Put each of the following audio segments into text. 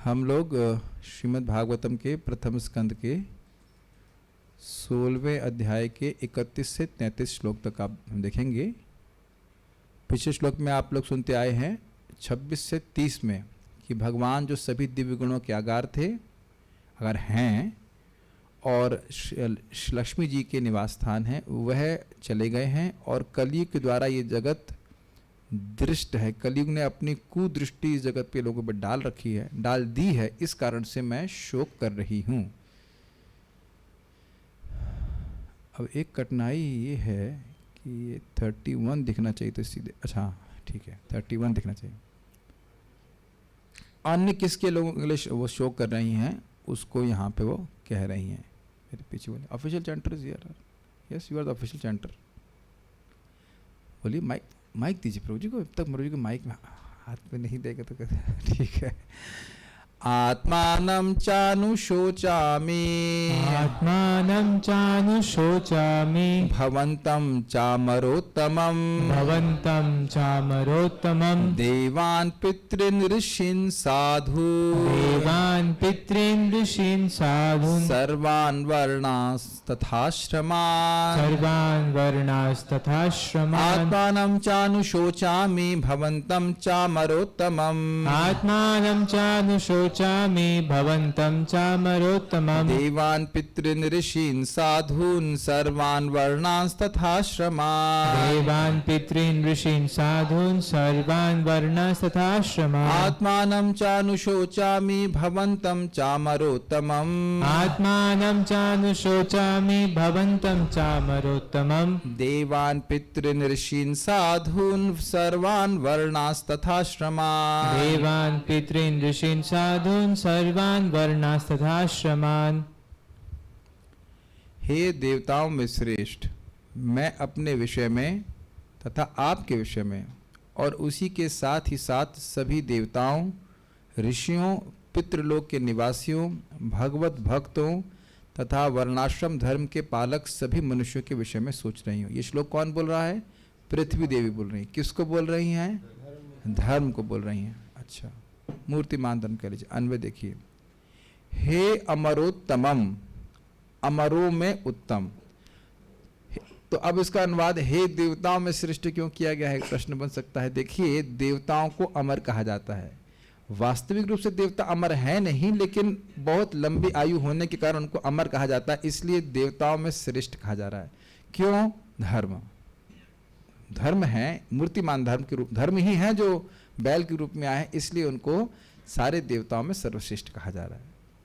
हम लोग श्रीमद् भागवतम के प्रथम स्कंद के 16वें अध्याय के 31 से 33 श्लोक तक आप देखेंगे। पिछले श्लोक में आप लोग सुनते आए हैं 26 से 30 में कि भगवान जो सभी दिव्य गुणों के आगार थे, अगर हैं, और लक्ष्मी जी के निवास स्थान हैं, वह चले गए हैं और कलयुग के द्वारा ये जगत दृष्ट है। कलयुग ने अपनी कुदृष्टि इस जगत पे लोगों पर डाल दी है। इस कारण से मैं शोक कर रही हूँ। अब एक कठिनाई ये है कि ये 31 दिखना चाहिए तो सीधे, अच्छा ठीक है 31 दिखना चाहिए। अन्य किसके लोगों के लिए वो शोक कर रही हैं, उसको यहाँ पे वो कह रही हैं। मेरे पीछे बोले official chanter is here. Yes, you are the official chanter. बोलिए माइक दीजिए प्रभु जी को। अब तक प्रभु जी को माइक में हाथ में नहीं देगा तो ठीक है। आत्मानं चानुशोचामि, आत्मानं चानुशोचामि, भवन्तं चामरोत्तमं, भवन्तं चामरोत्तमं, देवान् पितॄन् ऋषीन् साधु, देवान् पितॄन् ऋषीन् साधून्, सर्वान् वर्णास्तथाश्रमान्, सर्वान् वर्णास्तथाश्रमान्, आत्मानं चानुशोचामि, भवन्तं चामरोत्तमं, आत्मानं चानुशोचामि, भवन्तं चामरोत्तमं, देवान् पितॄन् ऋषीन् साधून्, सर्वान् वर्णास्तथाश्रमान्, देवान् पितॄन् ऋषीन् साधून्, सर्वान् वर्णास्तथाश्रमान्, आत्मानं चानुशोचामि, भवन्तं चामरोत्तमम्, आत्मानं चानुशोचामि, भवन्तं चामरोत्तमं, देवान् पितॄन् ऋषीन् साधून्, सर्वान् वर्णास्तथाश्रमान्, देवान् पितॄन् ऋषीन् साधून्, सर्वान् वर्णास्तथाश्रमान्। हे देवताओं में श्रेष्ठ, मैं अपने विषय में तथा आपके विषय में और उसी के साथ ही साथ सभी देवताओं, ऋषियों, पितृलोक के निवासियों, भगवत भक्तों तथा वर्णाश्रम धर्म के पालक सभी मनुष्यों के विषय में सोच रही हूँ। ये श्लोक कौन बोल रहा है? पृथ्वी देवी बोल रही है। किसको बोल रही हैं? धर्म को बोल रही हैं। अच्छा, मूर्तिमान धर्म कह लीजिए। अन्वय देखिए, हे अमरोत्तमम, अमरों में उत्तम। तो अब इसका अनुवाद हे देवताओं में श्रेष्ठ क्यों किया गया है? प्रश्न बन सकता है। देखिए, देवताओं को अमर कहा जाता है। वास्तविक रूप से देवता अमर है नहीं, लेकिन बहुत लंबी आयु होने के कारण उनको अमर कहा जाता है, इसलिए देवताओं में श्रेष्ठ कहा जा रहा है। क्यों? धर्म है, मूर्तिमान धर्म के रूप, धर्म ही है जो बैल के रूप में आए हैं, इसलिए उनको सारे देवताओं में सर्वश्रेष्ठ कहा जा रहा है।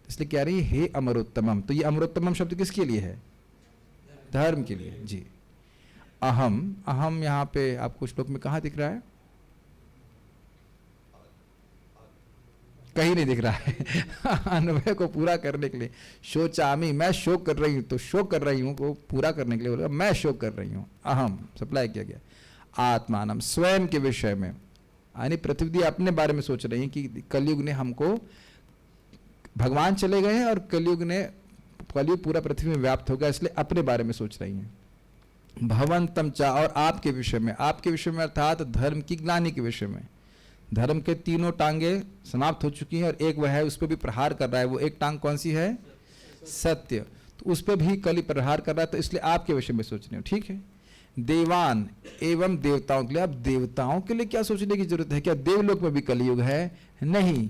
इसलिए कह रही है हे अमरोत्तमम। तो ये अमरोत्तमम शब्द किसके लिए है? धर्म के लिए। जी, अहम यहाँ पे आपको श्लोक में कहाँ दिख रहा है? कहीं नहीं दिख रहा है। अन्वय को पूरा करने के लिए शोचामी, मैं शोक कर रही हूँ, तो शोक कर रही हूँ को पूरा करने के लिए बोला मैं शोक कर रही हूँ। अहम सप्लाई किया गया। आत्मानम, स्वयं के विषय में, यानी पृथ्वी अपने बारे में सोच रही है कि कलयुग ने हमको, भगवान चले गए हैं और कलयुग पूरा पृथ्वी में व्याप्त हो गया, इसलिए अपने बारे में सोच रही हैं। भवंतम चा, और आपके विषय में, आपके विषय में अर्थात धर्म की ग्लानि के विषय में। धर्म के तीनों टांगे समाप्त हो चुकी हैं और एक वह है, उस पर भी प्रहार कर रहा है। वो एक टांग कौन सी है? सत्य। तो उस पर भी कली प्रहार कर रहा है, तो इसलिए आपके विषय में सोच रही हूँ। ठीक है। देवान एवं देवताओं के लिए, अब देवताओं के लिए क्या सोचने की जरूरत है? क्या देवलोक में भी कलयुग है? नहीं,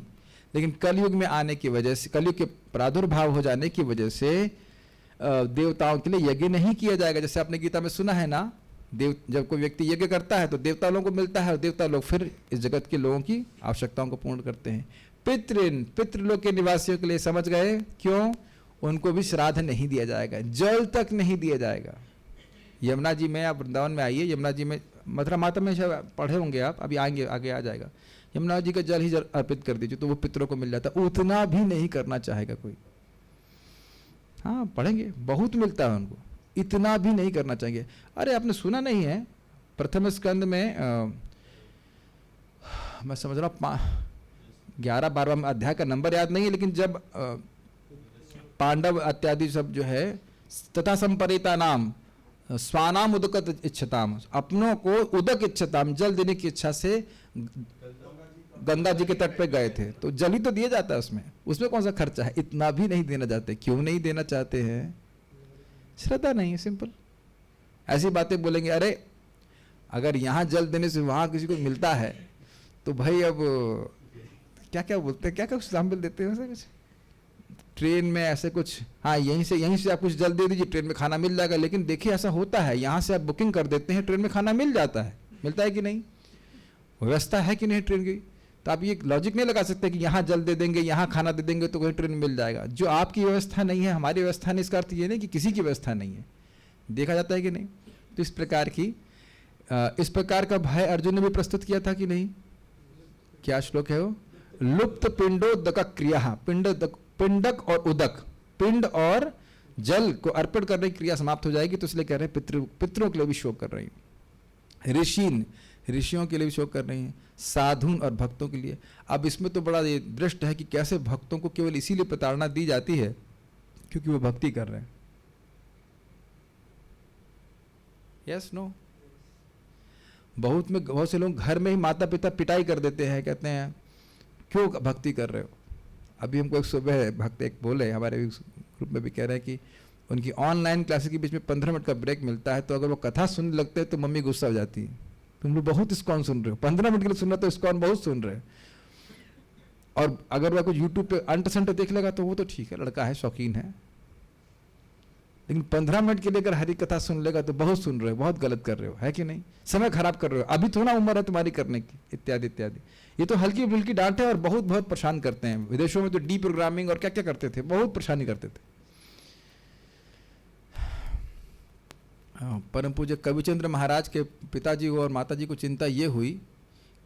लेकिन कलयुग में आने की वजह से, कलयुग के प्रादुर्भाव हो जाने की वजह से देवताओं के लिए यज्ञ नहीं किया जाएगा। जैसे आपने गीता में सुना है ना, जब कोई व्यक्ति यज्ञ करता है तो देवता लोगों को मिलता है और देवता लोग फिर इस जगत के लोगों की आवश्यकताओं को पूर्ण करते हैं। पितृलोक के निवासियों के लिए समझ गए क्यों? उनको भी श्राद्ध नहीं दिया जाएगा, जल तक नहीं दिया जाएगा। यमुना जी में, आप वृंदावन में आइए, यमुना जी में, मथुरा माता में पढ़े होंगे आप, अभी आएंगे, आगे आ जाएगा। यमुना जी का जल ही अर्पित कर दीजिए तो वो पितरों को मिल जाता है। उतना भी नहीं करना चाहेगा कोई। हाँ पढ़ेंगे, बहुत मिलता है उनको, इतना भी नहीं करना चाहिए। अरे आपने सुना नहीं है, प्रथम स्कंद में मैं समझ रहा हूँ 11-12 अध्याय का नंबर याद नहीं है, लेकिन जब पांडव इत्यादि सब जो है, तथा संपरिता नाम स्वानाम उदक इच्छताम, अपनों को उदक इच्छताम, जल देने की इच्छा से गंगा जी के तट पे गए थे तो जल ही तो दिया जाता है, उसमें कौन सा खर्चा है? इतना भी नहीं देना चाहते। क्यों नहीं देना चाहते हैं? श्रद्धा नहीं है, सिंपल। ऐसी बातें बोलेंगे, अरे अगर यहाँ जल देने से वहाँ किसी को मिलता है तो भाई अब क्या क्या बोलते हैं, क्या क्या एग्जाम्पल देते हैं, ऐसा कुछ ट्रेन में ऐसे कुछ, हाँ यहीं से आप कुछ जल दे दीजिए, ट्रेन में खाना मिल जाएगा। लेकिन देखिए ऐसा होता है, यहाँ से आप बुकिंग कर देते हैं, ट्रेन में खाना मिल जाता है, मिलता है कि नहीं? व्यवस्था है कि नहीं ट्रेन की? तो आप ये लॉजिक नहीं लगा सकते कि यहाँ जल दे देंगे, यहाँ खाना दे देंगे तो कहीं ट्रेन में मिल जाएगा। जो आपकी व्यवस्था नहीं है, हमारी व्यवस्था नहीं, इसका अर्थ ये नहीं कि किसी की व्यवस्था नहीं है। देखा जाता है कि नहीं? तो इस प्रकार का भय अर्जुन ने भी प्रस्तुत किया था कि नहीं? क्या श्लोक है वो? लुप्त पिंडोदक क्रिया, पिंडक और उदक, पिंड और जल को अर्पण करने की क्रिया समाप्त हो जाएगी, तो इसलिए कह रहे हैं पितरों के लिए भी शोक कर रही हूँ, ऋषियों के लिए भी शोक कर रही हैं, साधुन और भक्तों के लिए। अब इसमें तो बड़ा ये दृष्ट है कि कैसे भक्तों को केवल इसीलिए प्रताड़ना दी जाती है क्योंकि वो भक्ति कर रहे हैं। Yes no? बहुत से लोग घर में ही माता पिता पिटाई कर देते हैं, कहते हैं क्यों भक्ति कर रहे हो। अभी हमको एक सुबह भक्त एक बोले, हमारे ग्रुप में भी कह रहे हैं कि उनकी ऑनलाइन क्लासेस के बीच में 15 मिनट का ब्रेक मिलता है, तो अगर वो कथा सुनने लगते हैं तो मम्मी गुस्सा हो जाती है, तुम लोग बहुत इस्कॉन सुन रहे हो, 15 मिनट के लिए सुन रहे हो तो इस्कॉन बहुत सुन रहे हो। और अगर वह कुछ यूट्यूब पे अंट संट देख लेगा तो वो तो ठीक है, लड़का है, शौकीन है, लेकिन 15 मिनट के लिए अगर हरी कथा सुन लेगा तो बहुत सुन रहे हो, बहुत गलत कर रहे हो, है कि नहीं? समय खराब कर रहे हो, अभी थोड़ा उम्र है तुम्हारी करने की, इत्यादि इत्यादि। ये तो हल्की फुल्की डांट है और बहुत बहुत परेशान करते हैं। विदेशों में तो डी प्रोग्रामिंग और क्या क्या करते थे, बहुत परेशानी करते थे। परम पूज्य कविचंद्र महाराज के पिताजी और माताजी को चिंता ये हुई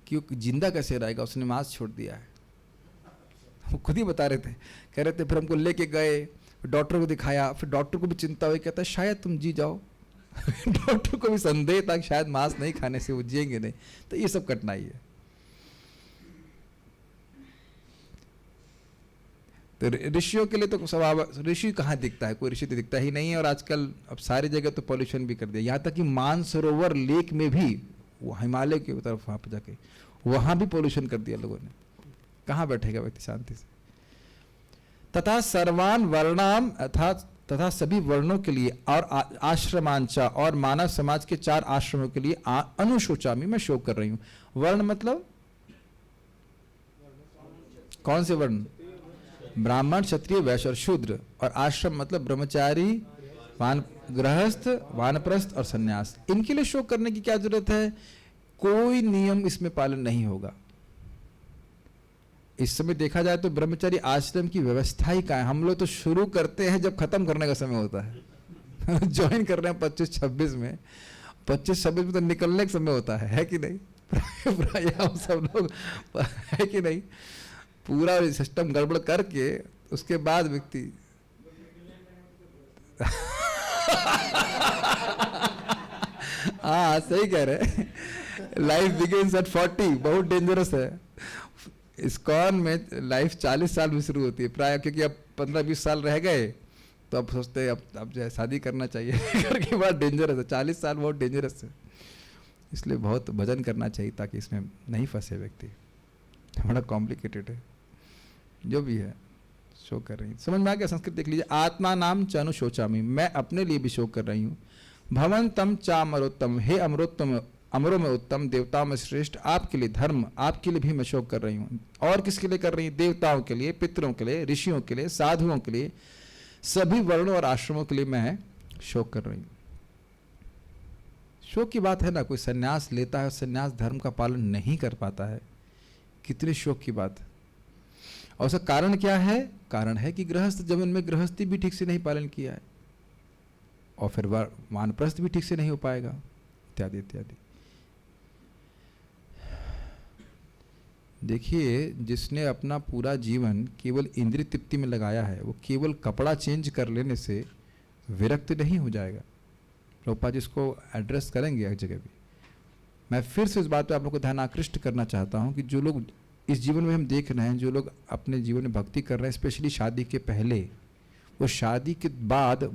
कि वो जिंदा कैसे रहेगा, उसने मांस छोड़ दिया है। वो खुद ही बता रहे थे, कह रहे थे फिर हमको लेके गए, डॉक्टर को दिखाया, फिर डॉक्टर को भी चिंता हुई, कहता है शायद तुम जी जाओ। डॉक्टर को भी संदेह था कि शायद मांस नहीं खाने से वो जिएंगे नहीं। तो ये सब कठिनाई है। तो ऋषियों के लिए तो स्वभाव, ऋषि कहाँ दिखता है, कोई ऋषि तो दिखता ही नहीं है। और आजकल अब सारी जगह तो पॉल्यूशन भी कर दिया, यहाँ तक कि मानसरोवर लेक में भी, वो हिमालय की तरफ वहाँ पर जाके वहाँ भी पॉल्यूशन कर दिया लोगों ने। कहाँ बैठेगा व्यक्ति शांति से? तथा सर्वान वर्णाम तथा सभी वर्णों के लिए और आश्रमांचा और मानव समाज के 4 आश्रमों के लिए अनुशोचामी, मैं शोक कर रही हूँ। वर्ण मतलब कौन से वर्ण? ब्राह्मण, क्षत्रिय, वैश्य और शूद्र। और आश्रम मतलब ब्रह्मचारी, गृहस्थ, वानप्रस्थ और सन्यास। इनके लिए शोक करने की क्या जरूरत है? कोई नियम इसमें पालन नहीं होगा। इस समय देखा जाए तो ब्रह्मचारी आश्रम की व्यवस्था ही कहाँ है? हम लोग तो शुरू करते हैं जब खत्म करने का समय होता है। ज्वाइन कर रहे हैं 25-26 में, 25-26 में तो निकलने का समय होता है कि नहीं? प्राय हम सब लोग, है कि नहीं? पूरा सिस्टम गड़बड़ करके उसके बाद व्यक्ति हाँ सही कह रहे। लाइफ बिगिंस एट 40, बहुत डेंजरस है। इस्कॉन में लाइफ 40 साल में शुरू होती है प्राय, क्योंकि अब 15-20 साल रह गए तो अब सोचते हैं अब जो है शादी करना चाहिए। करके बाद डेंजरस है, 40 साल बहुत डेंजरस है। इसलिए बहुत भजन करना चाहिए ताकि इसमें नहीं फंसे व्यक्ति। बड़ा कॉम्प्लिकेटेड है जो भी है। शोक कर रही है, समझ में आ गया? संस्कृत देख लीजिए। आत्मा नाम च अनुशोचामि, मैं अपने लिए भी शोक कर रही हूँ। भवंतम चा अमरोत्तम, हे अमरोत्तम, अमरों में उत्तम, देवताओं में श्रेष्ठ, आपके लिए धर्म, आपके लिए भी मैं शोक कर रही हूँ। और किसके लिए कर रही हूँ? देवताओं के लिए, पितरों के लिए, ऋषियों के लिए, साधुओं के लिए, सभी वर्णों और आश्रमों के लिए मैं शोक कर रही हूँ। शोक की बात है ना, कोई सन्यास लेता है, सन्यास धर्म का पालन नहीं कर पाता है, कितनी शोक की बात है। और उसका कारण क्या है? कारण है कि गृहस्थ जीवन में गृहस्थी भी ठीक से नहीं पालन किया है, और फिर वानप्रस्थ भी ठीक से नहीं हो पाएगा, इत्यादि इत्यादि। देखिए, जिसने अपना पूरा जीवन केवल इंद्रिय तृप्ति में लगाया है, वो केवल कपड़ा चेंज कर लेने से विरक्त नहीं हो जाएगा। प्रभुपाद जी इसको एड्रेस करेंगे एक जगह भी। मैं फिर से इस बात पे आप लोगों को ध्यान आकृष्ट करना चाहता हूँ कि जो लोग इस जीवन में हम देख रहे हैं, जो लोग अपने जीवन में भक्ति कर रहे हैं, स्पेशली शादी के पहले, वो शादी के बाद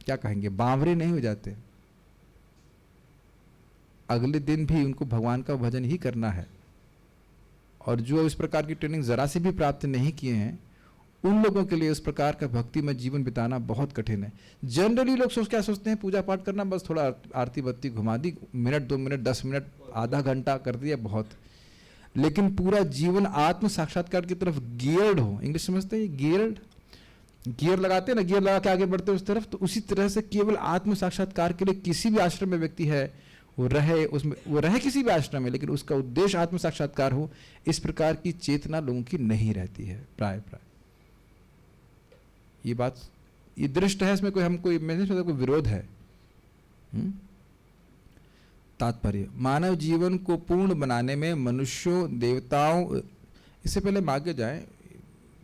क्या कहेंगे, बावरे नहीं हो जाते। अगले दिन भी उनको भगवान का भजन ही करना है। और जो इस प्रकार की ट्रेनिंग ज़रा से भी प्राप्त नहीं किए हैं, उन लोगों के लिए इस प्रकार का भक्ति में जीवन बिताना बहुत कठिन है। जनरली लोग क्या सोचते हैं, पूजा पाठ करना बस थोड़ा आरती बत्ती घुमा दी, मिनट 2 मिनट 10 मिनट आधा घंटा कर दिया बहुत। लेकिन पूरा जीवन आत्म साक्षात्कार की तरफ गियर्ड हो, इंग्लिश समझते हैं गियर्ड, गियर लगाते हैं ना, गियर लगा के आगे बढ़ते हैं उस तरफ, तो उसी तरह से केवल आत्म साक्षात्कार के लिए किसी भी आश्रम में व्यक्ति है वो रहे किसी भी आश्रम में, लेकिन उसका उद्देश्य आत्म साक्षात्कार हो, इस प्रकार की चेतना लोगों की नहीं रहती है प्राय। ये बात, ये दृष्ट है, इसमें कोई हमको मैं नहीं समझता कोई विरोध है। तात्पर्य, मानव जीवन को पूर्ण बनाने में मनुष्यों, देवताओं, इससे पहले हम आगे जाएं,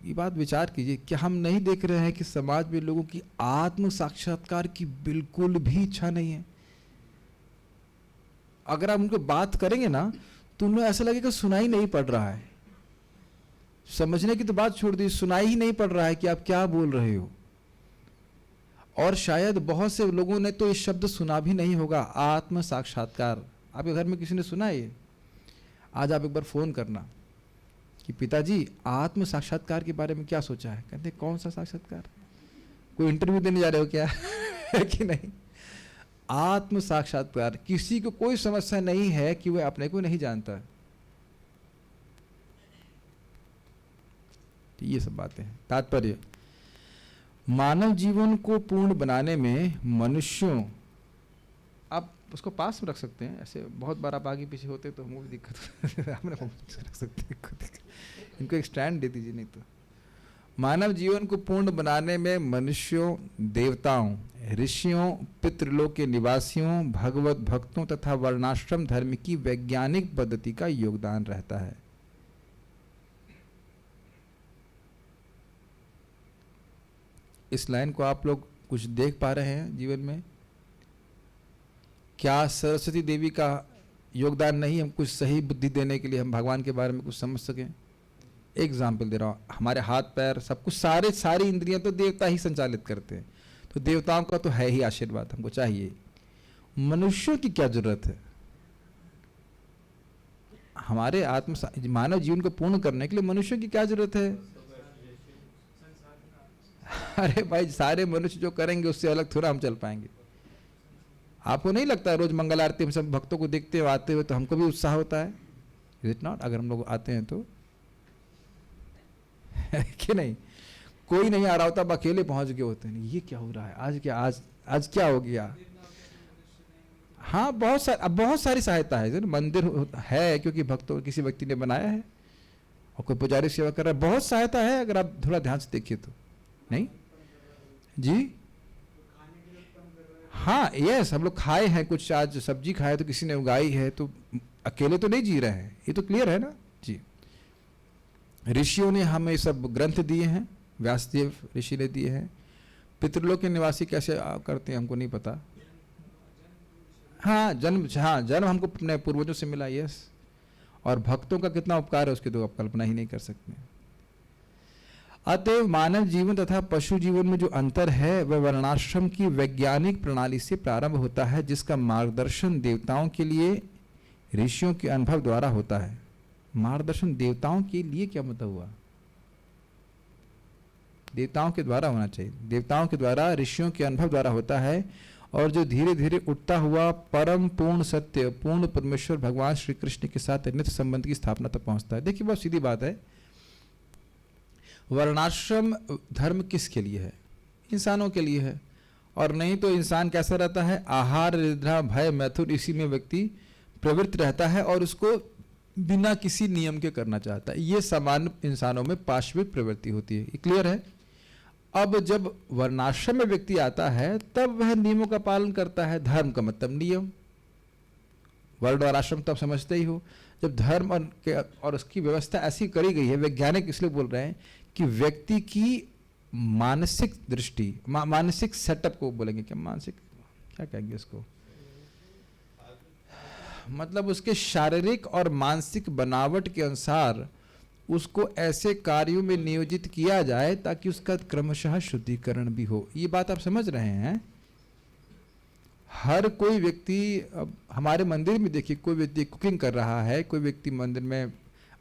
ये बात विचार कीजिए, क्या हम नहीं देख रहे हैं कि समाज में लोगों की आत्म साक्षात्कार की बिल्कुल भी इच्छा नहीं है। अगर आप उनको बात करेंगे ना तो उन्हें ऐसा लगेगा सुनाई नहीं पड़ रहा है। समझने की तो बात छोड़ दी, सुनाई ही नहीं पड़ रहा है कि आप क्या बोल रहे हो। और शायद बहुत से लोगों ने तो ये शब्द सुना भी नहीं होगा, आत्म साक्षात्कार। आपके घर में किसी ने सुना है ये? आज आप एक बार फोन करना कि पिताजी आत्म साक्षात्कार के बारे में क्या सोचा है? कहते कौन सा साक्षात्कार? कोई इंटरव्यू देने जा रहे हो क्या? है कि नहीं? आत्म साक्षात्कार, किसी को कोई समस्या नहीं है कि वह अपने को नहीं जानता। तो ये सब बातें हैं। तात्पर्य, मानव जीवन को पूर्ण बनाने में मनुष्यों, आप उसको पास में रख सकते हैं, ऐसे बहुत बार आप आगे पीछे होते तो हमको भी दिक्कत हमने रख सकते हैं, इनको एक स्टैंड दे दीजिए। नहीं तो मानव जीवन को पूर्ण बनाने में मनुष्यों, देवताओं, ऋषियों, पितृलोक के निवासियों, भगवत भक्तों तथा वर्णाश्रम धर्म की वैज्ञानिक पद्धति का योगदान रहता है। इस लाइन को आप लोग कुछ देख पा रहे हैं जीवन में? क्या सरस्वती देवी का योगदान नहीं हम कुछ सही बुद्धि देने के लिए, हम भगवान के बारे में कुछ समझ सकें? एग्जाम्पल दे रहा हूँ, हमारे हाथ पैर सब कुछ, सारी इंद्रियां तो देवता ही संचालित करते हैं, तो देवताओं का तो है ही आशीर्वाद, हमको चाहिए। मनुष्यों की क्या जरूरत है? हमारे मानव जीवन को पूर्ण करने के लिए मनुष्यों की क्या जरूरत है? अरे भाई, सारे मनुष्य जो करेंगे उससे अलग थोड़ा हम चल पाएंगे। आपको नहीं लगता रोज मंगल आरती हम सब भक्तों को देखते हुए आते हुए तो हमको भी उत्साह होता है? Is it not? अगर हम लोग आते हैं तो कि नहीं? कोई नहीं आ रहा होता, अब अकेले पहुंच गए होते हैं, ये क्या हो रहा है आज क्या हो गया? हाँ, बहुत सारी सहायता है। मंदिर है क्योंकि भक्तों किसी व्यक्ति ने बनाया है और कोई पुजारी सेवा कर रहा है, बहुत सहायता है अगर आप थोड़ा ध्यान से देखिए तो। नहीं जी? हाँ, यस, हम लोग खाए हैं कुछ, आज सब्जी खाए तो किसी ने उगाई है, तो अकेले तो नहीं जी रहे हैं, ये तो क्लियर है ना जी। ऋषियों ने हमें सब ग्रंथ दिए हैं, व्यासदेव ऋषि ने दिए हैं। पितृलोक के निवासी कैसे करते हैं हमको नहीं पता। हाँ, जन्म हमको अपने पूर्वजों से मिला, यस। और भक्तों का कितना उपकार है उसकी तो आप कल्पना ही नहीं कर सकते। अतएव मानव जीवन तथा पशु जीवन में जो अंतर है वह वर्णाश्रम की वैज्ञानिक प्रणाली से प्रारंभ होता है, जिसका मार्गदर्शन देवताओं के लिए ऋषियों के अनुभव द्वारा होता है। मार्गदर्शन देवताओं के लिए क्या मतलब हुआ? देवताओं के द्वारा होना चाहिए, देवताओं के द्वारा, ऋषियों के अनुभव द्वारा होता है, और जो धीरे धीरे उठता हुआ परम पूर्ण सत्य, पूर्ण परमेश्वर भगवान श्री कृष्ण के साथ नित्य संबंध की स्थापना तक पहुंचता है। देखिए बहुत सीधी बात है, वर्णाश्रम धर्म किसके लिए है? इंसानों के लिए है। और नहीं तो इंसान कैसा रहता है? आहार, निद्रा, भय, मैथुन, इसी में व्यक्ति प्रवृत्त रहता है और उसको बिना किसी नियम के करना चाहता है। ये सामान्य इंसानों में पाश्विक प्रवृत्ति होती है, ये क्लियर है। अब जब वर्णाश्रम में व्यक्ति आता है तब वह नियमों का पालन करता है। धर्म का मतलब नियम, वर्ण और आश्रम तो आप समझते ही हो। जब धर्म और उसकी व्यवस्था ऐसी करी गई है, वैज्ञानिक इसलिए बोल रहे हैं कि व्यक्ति की मानसिक दृष्टि, मानसिक सेटअप को बोलेंगे क्या, मानसिक क्या कहेंगे उसको, मतलब उसके शारीरिक और मानसिक बनावट के अनुसार उसको ऐसे कार्यों में नियोजित किया जाए ताकि उसका क्रमशः शुद्धिकरण भी हो। ये बात आप समझ रहे हैं? हर कोई व्यक्ति, अब हमारे मंदिर में देखिए, कोई व्यक्ति कुकिंग कर रहा है, कोई व्यक्ति मंदिर में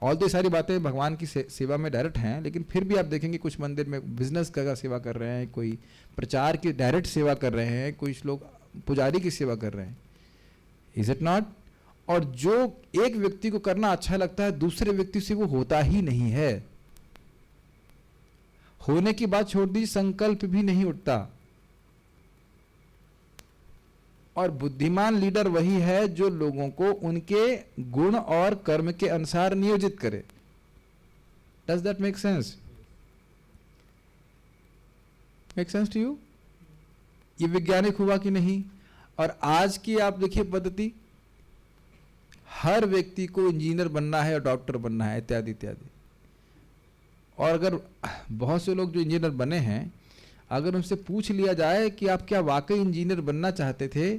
ऑल तो सारी बातें भगवान की सेवा में डायरेक्ट हैं, लेकिन फिर भी आप देखेंगे कुछ मंदिर में बिजनेस का सेवा कर रहे हैं, कोई प्रचार की डायरेक्ट सेवा कर रहे हैं, कुछ लोग पुजारी की सेवा कर रहे हैं। Is it not? और जो एक व्यक्ति को करना अच्छा लगता है, दूसरे व्यक्ति से वो होता ही नहीं है। होने की बात छोड़ दीजिए, संकल्प भी नहीं उठता। और बुद्धिमान लीडर वही है जो लोगों को उनके गुण और कर्म के अनुसार नियोजित करे। Does that make sense? Make sense to you? ये वैज्ञानिक हुआ कि नहीं? और आज की आप देखिए पद्धति, हर व्यक्ति को इंजीनियर बनना है और डॉक्टर बनना है, इत्यादि इत्यादि। और अगर बहुत से लोग जो इंजीनियर बने हैं, अगर उनसे पूछ लिया जाए कि आप क्या वाकई इंजीनियर बनना चाहते थे,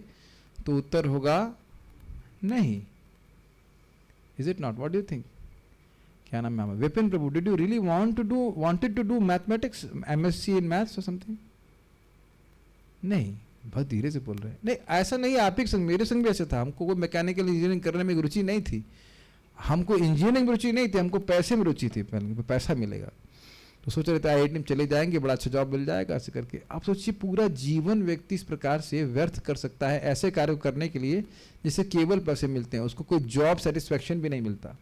तो उत्तर होगा नहीं। Is it not? What do you think? क्या नाम है? Vipin Prabhu, did you really wanted to do mathematics, MSc in maths और समथिंग? नहीं, बहुत धीरे से बोल रहे हैं। नहीं, ऐसा नहीं, आप ही संग, मेरे संग भी ऐसा था। हमको कोई मैकेनिकल इंजीनियरिंग करने में रुचि नहीं थी, हमको इंजीनियरिंग में रुचि नहीं थी, हमको पैसे में रुचि थी। पहले पैसा मिलेगा तो सोच रहे थे IIT में चले जाएंगे, बड़ा अच्छा जॉब मिल जाएगा, ऐसे करके। आप सोचिए, पूरा जीवन व्यक्ति इस प्रकार से व्यर्थ कर सकता है ऐसे कार्य करने के लिए जिससे केवल पैसे मिलते हैं, उसको कोई जॉब सेटिस्फैक्शन भी नहीं मिलता।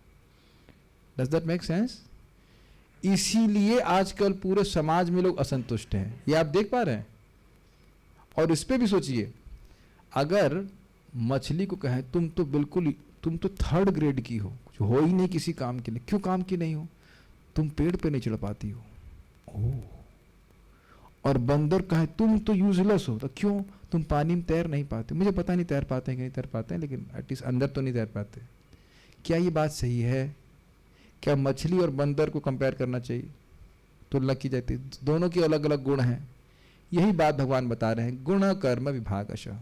Does that make sense? इसीलिए आजकल पूरे समाज में लोग असंतुष्ट हैं, ये आप देख पा रहे हैं। और इस पे भी सोचिए, अगर मछली को कहें तुम तो 3rd ग्रेड की हो, जो हो ही नहीं किसी काम के लिए। क्यों काम की नहीं हो? तुम पेड़ पे नहीं चढ़ पाती हो। और बंदर कहे तुम तो यूजलेस हो, तो क्यों? तुम पानी में तैर नहीं पाते। मुझे पता नहीं तैर पाते हैं कि नहीं तैर पाते हैं, लेकिन एटलीस्ट अंदर तो नहीं तैर पाते। क्या ये बात सही है? क्या मछली और बंदर को कंपेयर करना चाहिए? तुलना की जाती, दोनों के अलग अलग गुण हैं। यही बात भगवान बता रहे हैं, गुण कर्म विभागशः।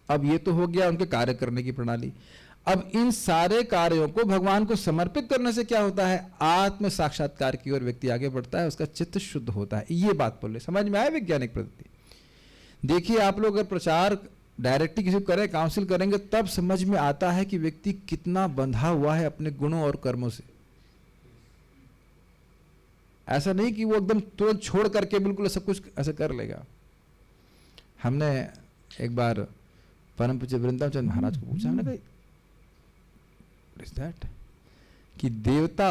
अब ये तो हो गया उनके कार्य करने की प्रणाली। अब इन सारे कार्यों को भगवान को समर्पित करने से क्या होता है? आत्म साक्षात्कार की ओर व्यक्ति आगे बढ़ता है, उसका चित्त शुद्ध होता है। ये बात बोले, समझ में आया वैज्ञानिक पद्धति? देखिए, आप लोग अगर प्रचार डायरेक्टली किसी को करें, काउंसिल करेंगे, तब समझ में आता है कि व्यक्ति कितना बंधा हुआ है अपने गुणों और कर्मों से। ऐसा नहीं कि वो एकदम तुरंत छोड़ करके बिल्कुल सब कुछ ऐसा कर लेगा। हमने एक बार परम पूज्य वृंदावन चंद्र महाराज को पूछा, हमने कहा इज दैट कि देवता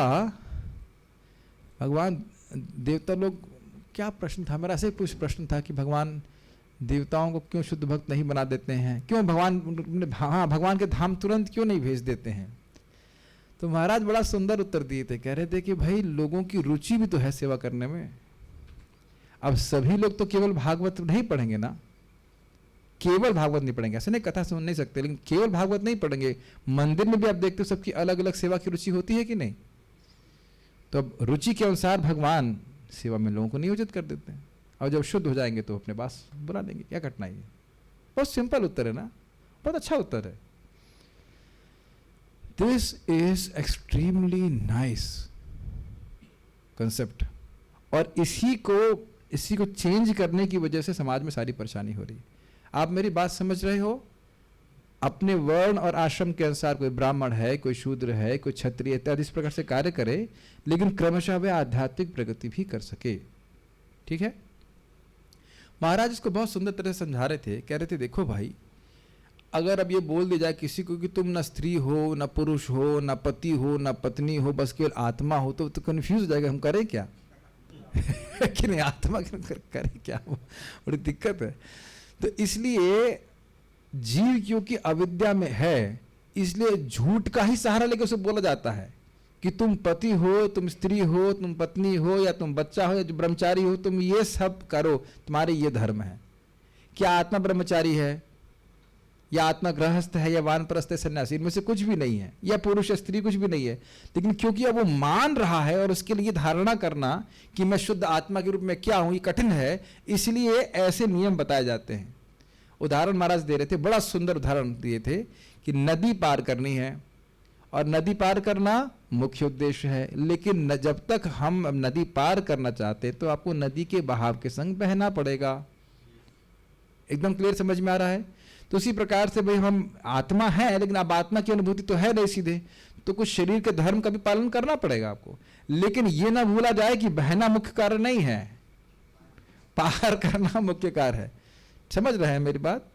भगवान, देवता लोग, क्या प्रश्न था मेरा? ऐसे कुछ प्रश्न था कि भगवान देवताओं को क्यों शुद्ध भक्त नहीं बना देते हैं, क्यों भगवान के धाम तुरंत क्यों नहीं भेज देते हैं? तो महाराज बड़ा सुंदर उत्तर दिए थे। कह रहे थे कि भाई, लोगों की रुचि भी तो है सेवा करने में। अब सभी लोग तो केवल भागवत नहीं पढ़ेंगे ना, केवल भागवत नहीं पढ़ेंगे, ऐसे नहीं, कथा सुन नहीं सकते, लेकिन केवल भागवत नहीं पढ़ेंगे। मंदिर में भी आप देखते हो सबकी अलग अलग सेवा की रुचि होती है कि नहीं? तो अब रुचि के अनुसार भगवान सेवा में लोगों को नियोजित कर देते हैं। और जब शुद्ध हो जाएंगे तो अपने पास बुला लेंगे। क्या कठिनाई है? बहुत सिंपल उत्तर है ना, बहुत अच्छा उत्तर है। This is extremely nice concept. और इसी को चेंज करने की वजह से समाज में सारी परेशानी हो रही है। आप मेरी बात समझ रहे हो? अपने वर्ण और आश्रम के अनुसार कोई ब्राह्मण है, कोई शूद्र है, कोई क्षत्रिय इत्यादि इस प्रकार से कार्य करे, लेकिन क्रमशः वे आध्यात्मिक प्रगति भी कर सके। ठीक है? महाराज इसको बहुत सुंदर तरह से समझा रहे थे। कह रहे थे देखो भाई, अगर अब ये बोल दिया जाए किसी को कि तुम न स्त्री हो, न पुरुष हो, न पति हो, न पत्नी हो, बस केवल आत्मा हो, तो कंफ्यूज हो जाएगा, हम करें क्या? कि नहीं, आत्मा करें क्या? बड़ी दिक्कत है। तो इसलिए जीव क्योंकि अविद्या में है, इसलिए झूठ का ही सहारा लेकर उसे बोला जाता है कि तुम पति हो, तुम स्त्री हो, तुम पत्नी हो, या तुम बच्चा हो, या जो ब्रह्मचारी हो, तुम ये सब करो, तुम्हारे ये धर्म है। क्या आत्मा ब्रह्मचारी है, या आत्मा गृहस्थ है, या वानप्रस्थ है, सन्यासी? इनमें से कुछ भी नहीं है, या पुरुष या स्त्री कुछ भी नहीं है। लेकिन क्योंकि अब वो मान रहा है और उसके लिए धारणा करना कि मैं शुद्ध आत्मा के रूप में क्या हूं, ये कठिन है, इसलिए ऐसे नियम बताए जाते हैं। उदाहरण महाराज दे रहे थे, बड़ा सुंदर उदाहरण दिए थे कि नदी पार करनी है, और नदी पार करना मुख्य उद्देश्य है, लेकिन जब तक हम नदी पार करना चाहते तो आपको नदी के बहाव के संग बहना पड़ेगा। एकदम क्लियर समझ में आ रहा है? तो उसी प्रकार से भाई हम आत्मा है, लेकिन अब आत्मा की अनुभूति तो है नहीं सीधे, तो कुछ शरीर के धर्म का भी पालन करना पड़ेगा आपको। लेकिन ये ना भूला जाए कि बहना मुख्य कार्य नहीं है, पार करना मुख्य कार्य है। समझ रहे हैं मेरी बात?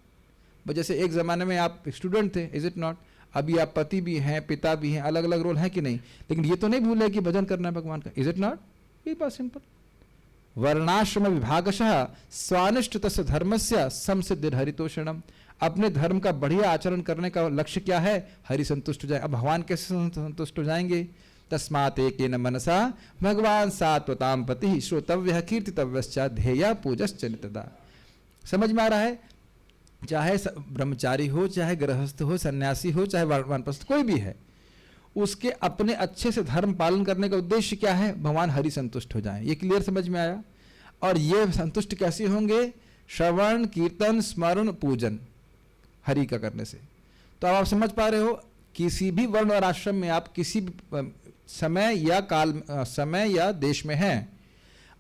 जैसे एक जमाने में आप स्टूडेंट थे, इज इट नॉट? अभी आप पति भी हैं, पिता भी हैं, अलग अलग रोल है कि नहीं? लेकिन ये तो नहीं भूले कि भजन करना है भगवान का, इज इट नॉट? ये बात सिंपल। वर्णाश्रम विभागशः स्वानिष्ट तस्य धर्मस्य समसिद्धिर हरितोषणम। अपने धर्म का बढ़िया आचरण करने का लक्ष्य क्या है? हरि संतुष्ट हो जाए। अब भगवान कैसे संतुष्ट हो जाएंगे? तस्मात् एकेन मनसा भगवान सात्वताम पति श्रोतव्य कीर्तितव्यश्च ध्येया पूजश्च नित्यदा। समझ में आ रहा है? चाहे ब्रह्मचारी हो, चाहे गृहस्थ हो, सन्यासी हो, चाहे वानप्रस्थ, कोई भी है, उसके अपने अच्छे से धर्म पालन करने का उद्देश्य क्या है? भगवान हरि संतुष्ट हो जाएं। ये क्लियर समझ में आया? और ये संतुष्ट कैसे होंगे? श्रवण कीर्तन स्मरण पूजन हरि का करने से। तो अब आप समझ पा रहे हो, किसी भी वर्ण और आश्रम में आप किसी भी समय या देश में हैं,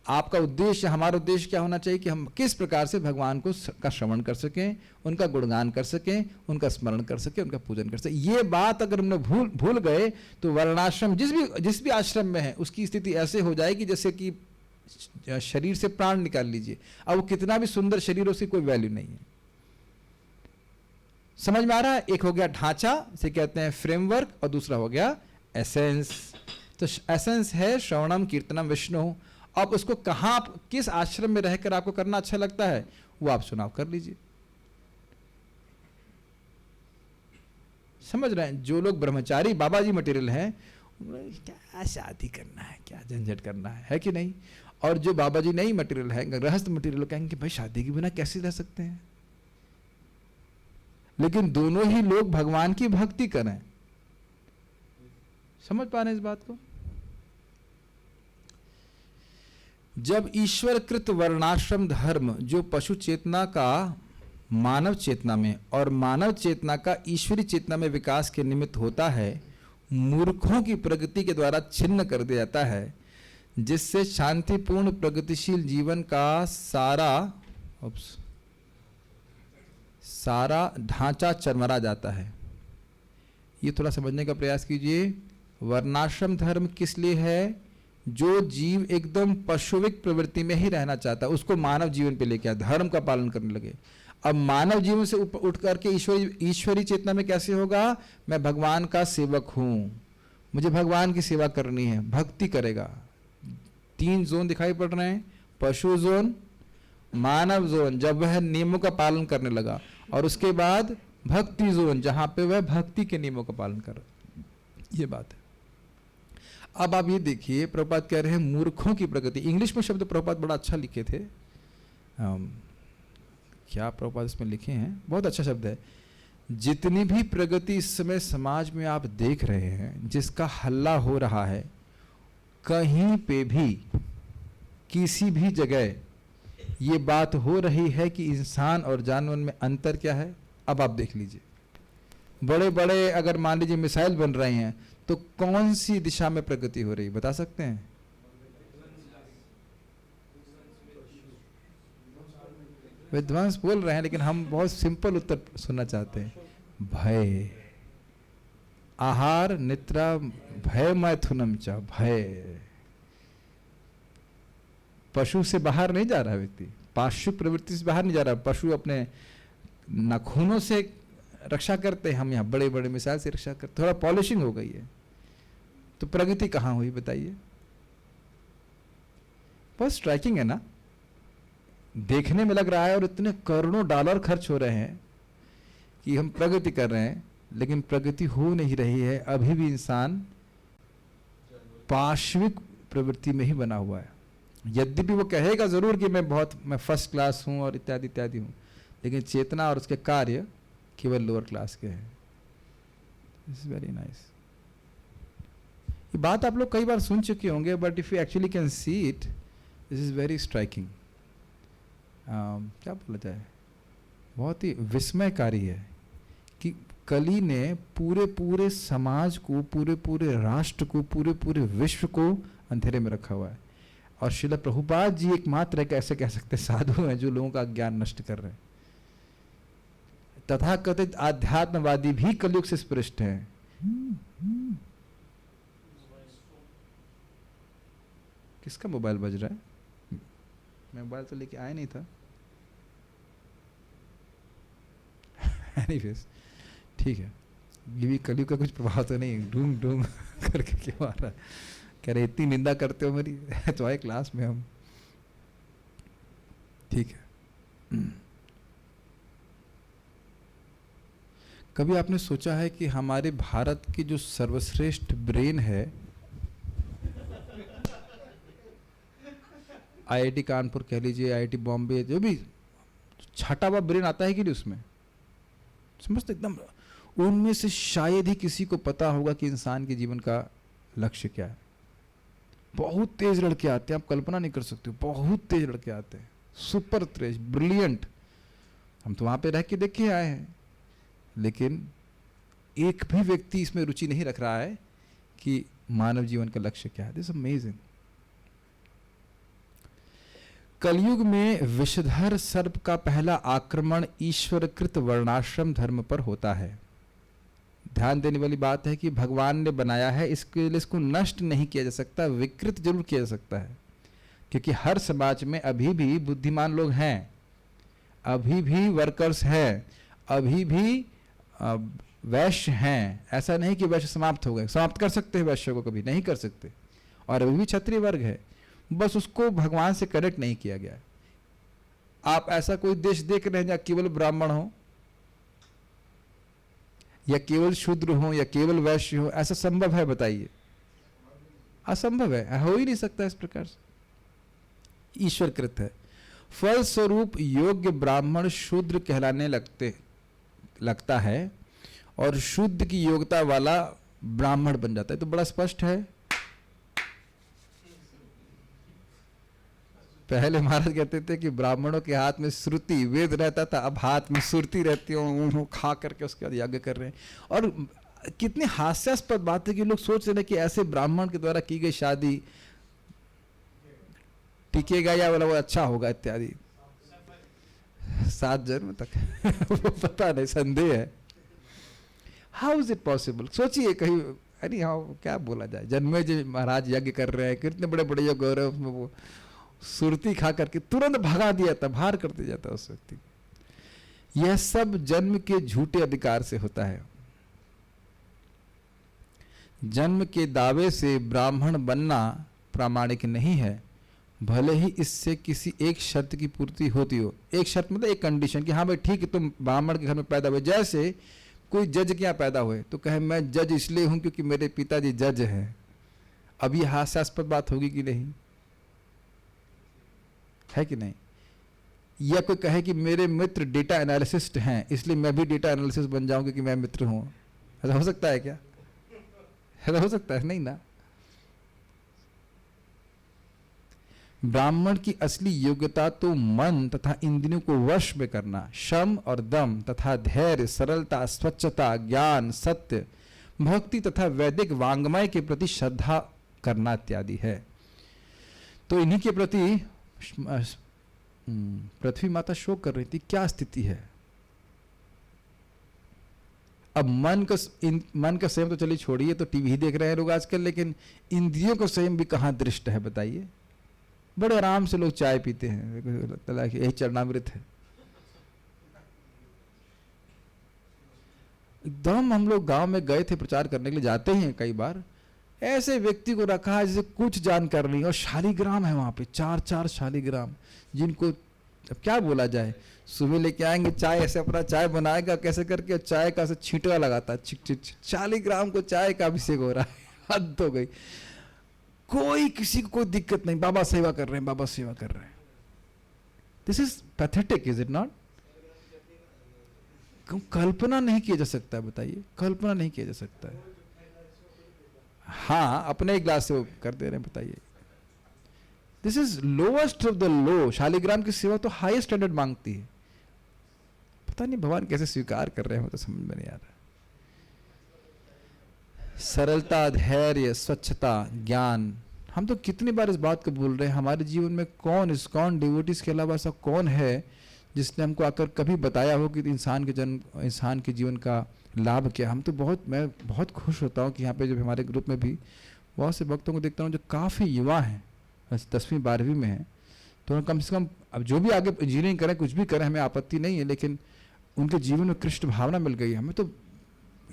आपका उद्देश्य, हमारा उद्देश्य क्या होना चाहिए कि हम किस प्रकार से भगवान का श्रवण कर सकें, उनका गुणगान कर सकें, उनका स्मरण कर सकें, उनका पूजन कर सकें। ये बात अगर हमने भूल गए तो वर्णाश्रम जिस भी आश्रम में है उसकी स्थिति ऐसे हो जाएगी जैसे कि शरीर से प्राण निकाल लीजिए। अब वो कितना भी सुंदर शरीर हो, उसकी कोई वैल्यू नहीं है। समझ में आ रहा है? एक हो गया ढांचा, से कहते हैं फ्रेमवर्क, और दूसरा हो गया एसेंस। तो एसेंस है श्रवणम कीर्तनम विष्णु। अब उसको कहां, किस आश्रम में रहकर आपको करना अच्छा लगता है, वो आप चुनाव कर लीजिए। समझ रहे हैं? जो लोग ब्रह्मचारी बाबा जी मटेरियल हैं, क्या शादी करना है, क्या झंझट करना है कि नहीं? और जो बाबा जी नहीं मटेरियल है, गृहस्थ मटेरियल, कहेंगे भाई शादी के बिना कैसे रह सकते हैं? लेकिन दोनों ही लोग भगवान की भक्ति करें। समझ पा रहे हैं इस बात को? जब ईश्वरकृत वर्णाश्रम धर्म जो पशु चेतना का मानव चेतना में और मानव चेतना का ईश्वरी चेतना में विकास के निमित्त होता है, मूर्खों की प्रगति के द्वारा छिन्न कर दिया जाता है, जिससे शांतिपूर्ण प्रगतिशील जीवन का सारा ढांचा चरमरा जाता है। ये थोड़ा समझने का प्रयास कीजिए। वर्णाश्रम धर्म किस लिए है? जो जीव एकदम पशुविक प्रवृत्ति में ही रहना चाहता है, उसको मानव जीवन पे लेके आए, धर्म का पालन करने लगे। अब मानव जीवन से उठ करके ईश्वरी चेतना में कैसे होगा? मैं भगवान का सेवक हूं, मुझे भगवान की सेवा करनी है, भक्ति करेगा। 3 जोन दिखाई पड़ रहे हैं, पशु जोन, मानव जोन, जब वह नियमों का पालन करने लगा, और उसके बाद भक्ति जोन, जहां पे वह भक्ति के नियमों का पालन कर रहा। ये बात है। अब आप ये देखिए, प्रभुपाद कह रहे हैं मूर्खों की प्रगति। इंग्लिश में शब्द प्रभुपाद बड़ा अच्छा लिखे थे। क्या प्रभुपाद इसमें लिखे हैं? बहुत अच्छा शब्द है। जितनी भी प्रगति इस समय समाज में आप देख रहे हैं, जिसका हल्ला हो रहा है, कहीं पे भी किसी भी जगह ये बात हो रही है कि इंसान और जानवर में अंतर क्या है। अब आप देख लीजिए, बड़े बड़े अगर मान लीजिए मिसाइल बन रहे हैं, तो कौन सी दिशा में प्रगति हो रही, बता सकते हैं? विद्वांस बोल रहे हैं, लेकिन हम बहुत सिंपल उत्तर सुनना चाहते हैं। भय, आहार निद्रा भय मैथुनम च, भय। पशु से बाहर नहीं जा रहा व्यक्ति, पाशु प्रवृत्ति से बाहर नहीं जा रहा। पशु अपने नाखूनों से रक्षा करते हैं, हम यहाँ बड़े बड़े मिसाइल से रक्षा करते। थोड़ा पॉलिशिंग हो गई है, तो प्रगति कहाँ हुई बताइए? बहुत स्ट्राइकिंग है ना? देखने में लग रहा है और इतने करोड़ों डॉलर खर्च हो रहे हैं कि हम प्रगति कर रहे हैं, लेकिन प्रगति हो नहीं रही है। अभी भी इंसान पाश्विक प्रवृत्ति में ही बना हुआ है। यद्यपि वो कहेगा जरूर कि मैं फर्स्ट क्लास हूं और इत्यादि इत्यादि हूं, लेकिन चेतना और उसके कार्य केवल लोअर क्लास के हैं। This is very nice. ये बात आप लोग कई बार सुन चुके होंगे, but if you actually can see it, this is very striking. क्या बोला जाए, बहुत ही विस्मयकारी है कि कली ने पूरे समाज को, पूरे राष्ट्र को, पूरे विश्व को अंधेरे में रखा हुआ है। और श्रील प्रभुपाद जी एकमात्र कैसे कह सकते साधु हैं जो लोगों का ज्ञान नष्ट कर रहे हैं। तथाकथित आध्यात्मवादी भी कलयुग से स्पृष्ट हैं। किसका मोबाइल बज रहा है? मैं मोबाइल तो लेके आया नहीं था। एनीवेज, ठीक है, ये भी कलयुग का कुछ प्रभाव तो नहीं, ढूंढ ढूंढ करके क्यों आ रहा है? कह रहे इतनी निंदा करते हो मेरी, तो आए क्लास में हम। ठीक है, कभी आपने सोचा है कि हमारे भारत की जो सर्वश्रेष्ठ ब्रेन है, आईआईटी कानपुर कह लीजिए, आईआईटी बॉम्बे, जो भी छठा हुआ ब्रेन आता है कि नहीं उसमें, समझते एकदम, उनमें से शायद ही किसी को पता होगा कि इंसान के जीवन का लक्ष्य क्या है। बहुत तेज लड़के आते हैं, आप कल्पना नहीं कर सकते, बहुत तेज लड़के आते हैं, सुपर तेज, ब्रिलियंट। हम तो वहां पे रह के देख के आए हैं, लेकिन एक भी व्यक्ति इसमें रुचि नहीं रख रहा है कि मानव जीवन का लक्ष्य क्या है। This amazing. कलयुग में विषधर सर्प का पहला आक्रमण ईश्वरकृत वर्णाश्रम धर्म पर होता है। ध्यान देने वाली बात है कि भगवान ने बनाया है, इसके लिए इसको नष्ट नहीं किया जा सकता, विकृत जरूर किया जा सकता है, क्योंकि हर समाज में अभी भी बुद्धिमान लोग हैं, अभी भी वर्कर्स हैं, अभी भी वैश्य हैं। ऐसा नहीं कि वैश्य समाप्त हो गए, समाप्त कर सकते हैं वैश्य को, कभी नहीं कर सकते, और अभी भी क्षत्रिय वर्ग है, बस उसको भगवान से कनेक्ट नहीं किया गया है। आप ऐसा कोई देश देख रहे हैं जहां केवल ब्राह्मण हो, या केवल शूद्र हो, या केवल वैश्य हो? ऐसा संभव है? बताइए, असंभव है, हो ही नहीं सकता इस प्रकार से। ईश्वरकृत है। फलस्वरूप योग्य ब्राह्मण शूद्र कहलाने लगता है, और शुद्ध की योग्यता वाला ब्राह्मण बन जाता है। तो बड़ा स्पष्ट है। पहले महाराज कहते थे कि ब्राह्मणों के हाथ में श्रुति वेद रहता था, अब हाथ में सुरती रहती है, उन्होंने खा करके उसके बाद यज्ञ कर रहे हैं। और कितनी हास्यास्पद बात है कि लोग सोच रहे हैं कि ऐसे ब्राह्मण के द्वारा की गई शादी टिकेगा या वो अच्छा होगा इत्यादि, 7 जन्म तक वो पता नहीं, संदेह है। How is it possible? सोचिए कहीं, अरे हाँ क्या बोला जाए, जन्मे जी महाराज यज्ञ कर रहे हैं, कितने बड़े बड़े यज्ञ हो रहे हैं, उसमें वो सुरती खा करके तुरंत भगा दिया था, बाहर कर दिया जाता उस व्यक्ति को। यह सब जन्म के झूठे अधिकार से होता है। जन्म के दावे से ब्राह्मण बनना प्रामाणिक नहीं है, भले ही इससे किसी एक शर्त की पूर्ति होती हो। एक शर्त मतलब एक कंडीशन कि हाँ भाई ठीक है, तुम ब्राह्मण के घर में पैदा हुए। जैसे कोई जज के यहाँ पैदा हुए तो कहे मैं जज इसलिए हूं क्योंकि मेरे पिताजी जज हैं। अब ये हास्यास्पद बात होगी कि नहीं? है कि नहीं? या कोई कहे कि मेरे मित्र डेटा एनालिसिस्ट हैं इसलिए मैं भी डेटा एनालिसिस बन जाऊं क्योंकि मैं मित्र हूं। ऐसा हो सकता है क्या? ऐसा हो सकता है? नहीं ना। ब्राह्मण की असली योग्यता तो मन तथा इंद्रियों को वश में करना, शम और दम तथा धैर्य, सरलता, स्वच्छता, ज्ञान, सत्य, भक्ति तथा वैदिक वांग्मय के प्रति श्रद्धा करना इत्यादि है। तो इन्हीं के प्रति पृथ्वी माता शोक कर रही थी। क्या स्थिति है? अब मन का संयम तो चलिए छोड़िए, तो टीवी देख रहे हैं लोग आजकल, लेकिन इंद्रियों का संयम भी कहां दृष्ट है बताइए। बड़े आराम से लोग चाय पीते हैं, लगता है कि यही चरणामृत है। एकदम हम लोग गांव में गए थे प्रचार करने के लिए, जाते हैं कई बार, ऐसे व्यक्ति को रखा है जैसे कुछ जानकार नहीं। और शालिग्राम है वहां पे, 4 शालिग्राम, जिनको अब क्या बोला जाए। सुबह लेके आएंगे चाय, ऐसे अपना चाय बनाएगा कैसे करके, चाय का से छींटा लगाता है, छिट छिट, 40 ग्राम को चाय का अभिषेक हो रहा है। हद हो गई। कोई किसी को कोई दिक्कत नहीं, बाबा सेवा कर रहे हैं, बाबा सेवा कर रहे हैं। This is pathetic, is it not? कल्पना नहीं किया जा सकता है, बताइए, कल्पना नहीं किया जा सकता है। हाँ, अपने एक ग्लास से वो कर दे रहे हैं, बताइए। This is lowest of the low. Shaligram की सेवा तो हाईएस्ट स्टैंडर्ड मांगती है। पता नहीं भगवान कैसे स्वीकार कर रहे हैं, तो समझ में नहीं आ रहा। सरलता, धैर्य, स्वच्छता, ज्ञान, हम तो कितनी बार इस बात को बोल रहे हैं। हमारे जीवन में कौन इस्कॉन डिवोटीज के अलावा ऐसा कौन है जिसने हमको आकर कभी बताया हो कि इंसान के जीवन का लाभ क्या? हम तो मैं बहुत खुश होता हूँ कि यहाँ पे जब हमारे ग्रुप में भी बहुत से भक्तों को देखता हूँ जो काफ़ी युवा हैं, बस 10वीं 12वीं में हैं, तो कम से कम अब जो भी आगे इंजीनियरिंग करें, कुछ भी करें, हमें आपत्ति नहीं है, लेकिन उनके जीवन में कृष्ण भावना मिल गई। हमें तो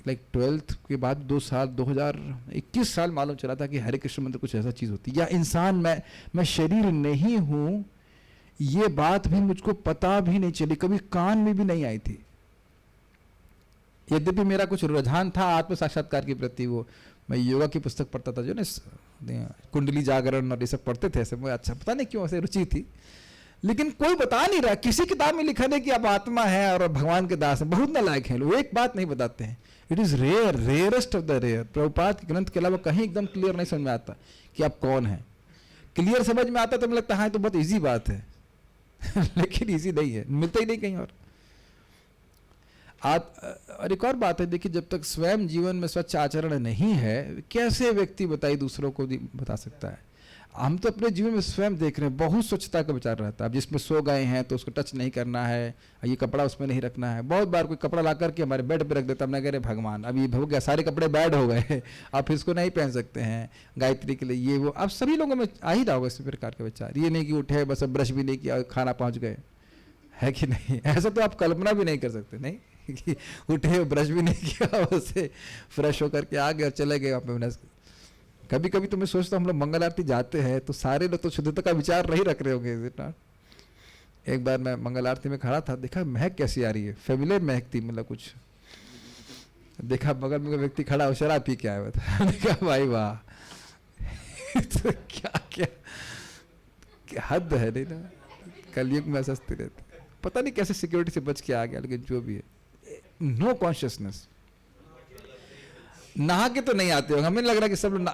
लाइक 12th के बाद 2 साल 2021 साल मालूम चला था कि हरे कृष्ण मंदिर कुछ ऐसा चीज़ होती है, या इंसान मैं शरीर नहीं हूँ, ये बात भी मुझको पता भी नहीं चली, कभी कान में भी नहीं आई थी। यद्यपि मेरा कुछ रुझान था आत्म साक्षात्कार के प्रति, वो मैं योगा की पुस्तक पढ़ता था, जो ना कुंडली जागरण और ये सब पढ़ते थे ऐसे, मुझे अच्छा पता नहीं क्यों ऐसे रुचि थी, लेकिन कोई बता नहीं रहा। किसी किताब में लिखा नहीं कि आप आत्मा है और भगवान के दास हैं, बहुत नालायक हैं लोग, एक बात नहीं बताते हैं। It is rare, rarest of the rare. Prabhupada के ग्रंथ के अलावा कहीं एकदम क्लियर नहीं समझ में आता कि आप कौन हैं। क्लियर समझ में आता तो मुझे लगता है हाँ तो बहुत ईजी बात है लेकिन ईजी नहीं है, मिलता ही नहीं कहीं और। और एक और बात है, देखिए, जब तक स्वयं जीवन में स्वच्छ आचरण नहीं है, कैसे व्यक्ति बताइए दूसरों को बता सकता है। हम तो अपने जीवन में स्वयं देख रहे हैं, बहुत स्वच्छता का विचार रहता है। अब जिसमें सो गए हैं तो उसको टच नहीं करना है, ये कपड़ा उसमें नहीं रखना है। बहुत बार कोई कपड़ा ला करके हमारे बेड पे रख देता, हमने कह रहे भगवान अब ये हो गया, सारे कपड़े बैड हो गए आप इसको नहीं पहन सकते हैं गायत्री के लिए, ये वो। अब सभी लोगों में आ ही रहा होगा इस प्रकार का विचार, ये नहीं कि उठे बस अब ब्रश भी नहीं किया खाना पहुँच गए, है कि नहीं? ऐसा तो आप कल्पना भी नहीं कर सकते, नहीं कि उठे ब्रश भी नहीं किया, उससे फ्रेश होकर के आ गए और चले गए अपने। कभी कभी तो मैं सोचता हूँ हम लोग मंगल आरती जाते हैं तो सारे लोग तो शुद्धता का विचार नहीं रख रहे होंगे, इज इट नॉट? एक बार मैं मंगल आरती में खड़ा था, देखा महक कैसी आ रही है, फेमिलियर महक थी, मतलब कुछ देखा बगल में कोई व्यक्ति खड़ा हो शराब पी के आया हुआ था देखा भाई वाह तो क्या हद है, नहीं ना? कलयुग में सस्ती रहती, पता नहीं कैसे सिक्योरिटी से बच के आ गया, लेकिन जो भी है, नो कॉन्शियसनेस। नहा के तो नहीं आते हो, हमें लग रहा है कि सब लोग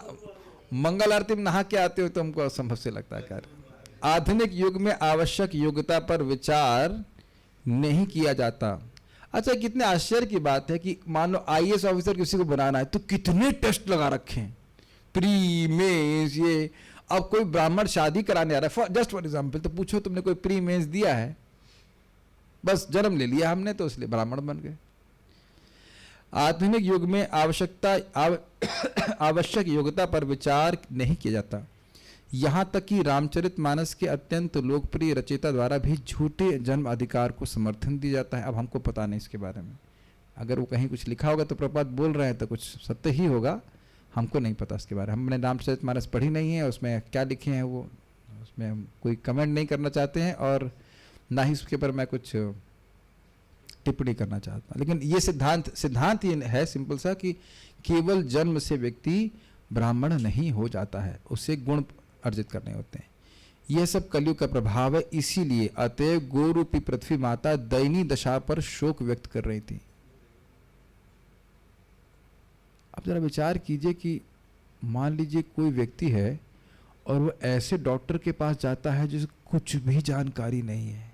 मंगल आरती में नहा के आते हो, तो हमको असंभव से लगता है। कार्य आधुनिक युग में आवश्यक योग्यता पर विचार नहीं किया जाता। अच्छा, कितने आश्चर्य की बात है कि मान लो IAS ऑफिसर किसी को बनाना है तो कितने टेस्ट लगा रखे हैं, प्री मेंस ये। अब कोई ब्राह्मण शादी कराने आ रहा है, जस्ट फॉर एग्जाम्पल, तो पूछो तुमने कोई प्री मेंस दिया है? बस जन्म ले लिया हमने तो इसलिए ब्राह्मण बन गए। आधुनिक युग में आवश्यक योग्यता पर विचार नहीं किया जाता। यहाँ तक कि रामचरितमानस के अत्यंत लोकप्रिय रचयिता द्वारा भी झूठे जन्म अधिकार को समर्थन दिया जाता है। अब हमको पता नहीं इसके बारे में, अगर वो कहीं कुछ लिखा होगा तो प्रभुपाद बोल रहे हैं तो कुछ सत्य ही होगा, हमको नहीं पता इसके बारे में। हमने रामचरितमानस पढ़ी नहीं है, उसमें क्या लिखे हैं वो, उसमें हम कोई कमेंट नहीं करना चाहते हैं और ना ही उसके ऊपर मैं कुछ टिप्पणी करना चाहता। लेकिन ये सिद्धांत ये है सिंपल सा कि केवल जन्म से व्यक्ति ब्राह्मण नहीं हो जाता है, उससे गुण अर्जित करने होते हैं। यह सब कलयुग का प्रभाव है। इसीलिए अतएव गोरूपी पृथ्वी माता दयनीय दशा पर शोक व्यक्त कर रही थी। अब जरा विचार कीजिए कि मान लीजिए कोई व्यक्ति है और वो ऐसे डॉक्टर के पास जाता है जिसे कुछ भी जानकारी नहीं है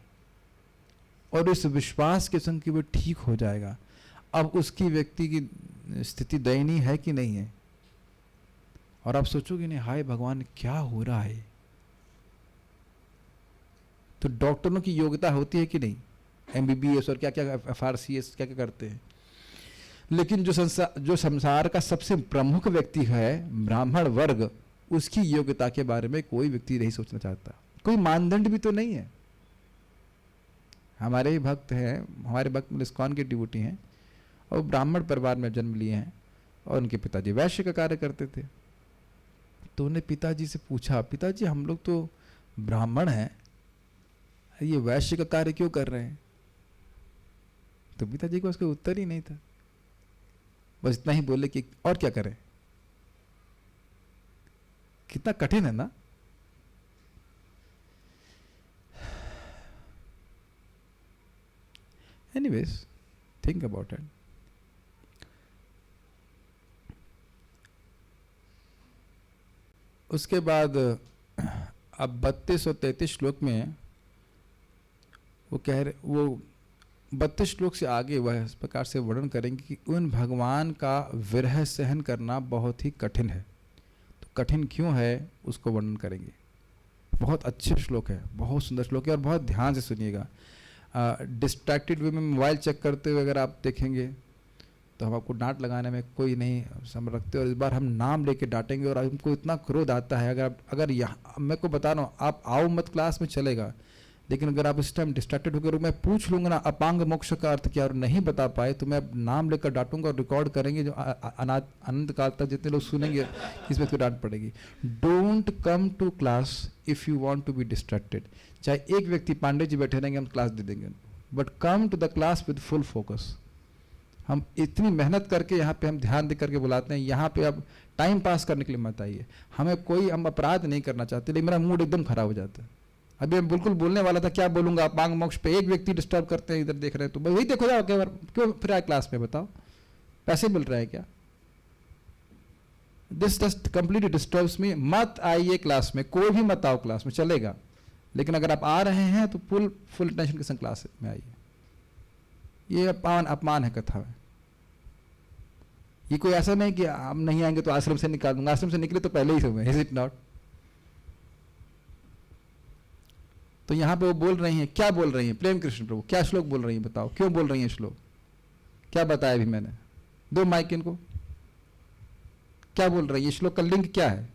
और इस विश्वास के संग कि वो ठीक हो जाएगा। अब उसकी व्यक्ति की स्थिति दयनीय है कि नहीं है? और आप सोचोगे नहीं, हाय भगवान क्या हो रहा है? तो डॉक्टरों की योग्यता होती है कि नहीं? MBBS और क्या क्या FRCS क्या क्या करते हैं। लेकिन जो संसार का सबसे प्रमुख व्यक्ति है ब्राह्मण वर्ग, उसकी योग्यता के बारे में कोई व्यक्ति नहीं सोचना चाहता। कोई मानदंड भी तो नहीं है। हमारे ही भक्त हैं, हमारे भक्त इस्कॉन के डिवोटी हैं और ब्राह्मण परिवार में जन्म लिए हैं और उनके पिताजी वैश्य का कार्य करते थे। तो उन्हें पिताजी से पूछा, पिताजी हम लोग तो ब्राह्मण हैं, ये वैश्य का कार्य क्यों कर रहे हैं? तो पिताजी को उसका उत्तर ही नहीं था, बस इतना ही बोले कि और क्या करें। कितना कठिन है ना। Anyways, think about it. उसके बाद अब 32 और 33 श्लोक में वो कह रहे, वो 32 श्लोक से आगे वह इस प्रकार से वर्णन करेंगे कि उन भगवान का विरह सहन करना बहुत ही कठिन है। तो कठिन क्यों है उसको वर्णन करेंगे। बहुत अच्छे श्लोक है, बहुत सुंदर श्लोक है और बहुत ध्यान से सुनिएगा। डिस्ट्रैक्टेड वे में मोबाइल चेक करते हुए अगर आप देखेंगे तो हम आपको डांट लगाने में कोई नहीं सम रखते, और इस बार हम नाम लेके डांटेंगे। और हमको इतना क्रोध आता है, अगर यहाँ मैं को बता रहा हूँ, आप आओ मत क्लास में चलेगा, लेकिन अगर आप इस टाइम डिस्ट्रैक्टेड होकर मैं पूछ लूँगा ना अपांग मोक्ष का अर्थ क्या और नहीं बता पाए, तो मैं नाम लेकर डांटूंगा और रिकॉर्ड करेंगे, जो अनंत काल तक जितने लोग सुनेंगे इस बात को डांट पड़ेगी। Don't come to class if you want to be distracted. चाहे एक व्यक्ति पांडे जी बैठे रहेंगे, हम क्लास दे देंगे, but come to the class with full focus. हम इतनी मेहनत करके यहाँ पे हम ध्यान दे करके बुलाते हैं, यहाँ पे अब टाइम पास करने के लिए मत आइए। हम अपराध नहीं करना चाहते, लेकिन मेरा मूड एकदम खराब हो जाता है। अभी मैं बिल्कुल बोलने वाला था, क्या बोलूंगा, अपांग मोक्ष पे एक व्यक्ति डिस्टर्ब करते हैं, इधर देख रहे हैं, तो वही देखो जाओ, क्यों फिर आए क्लास में, बताओ पैसे मिल रहे हैं क्या? दिस जस्ट कंप्लीटली डिस्टर्ब्स मी। मत आइए क्लास में, कोई भी मत आओ क्लास में, चलेगा, लेकिन अगर आप आ रहे हैं तो फुल अटेंशन के संग क्लास में आइए। ये अपमान है कथा में। ये कोई ऐसा नहीं कि हम नहीं आएंगे तो आश्रम से निकाल दूंगा, आश्रम से निकले तो पहले ही समय, इज इट नॉट? तो यहाँ पे वो बोल रही हैं, क्या बोल रही हैं प्रेम कृष्ण प्रभु, क्या श्लोक बोल रही हैं, बताओ क्यों बोल रही हैं श्लोक, क्या बताया अभी मैंने? दो माइक इनको, क्या बोल रही है श्लोक का लिंक क्या है?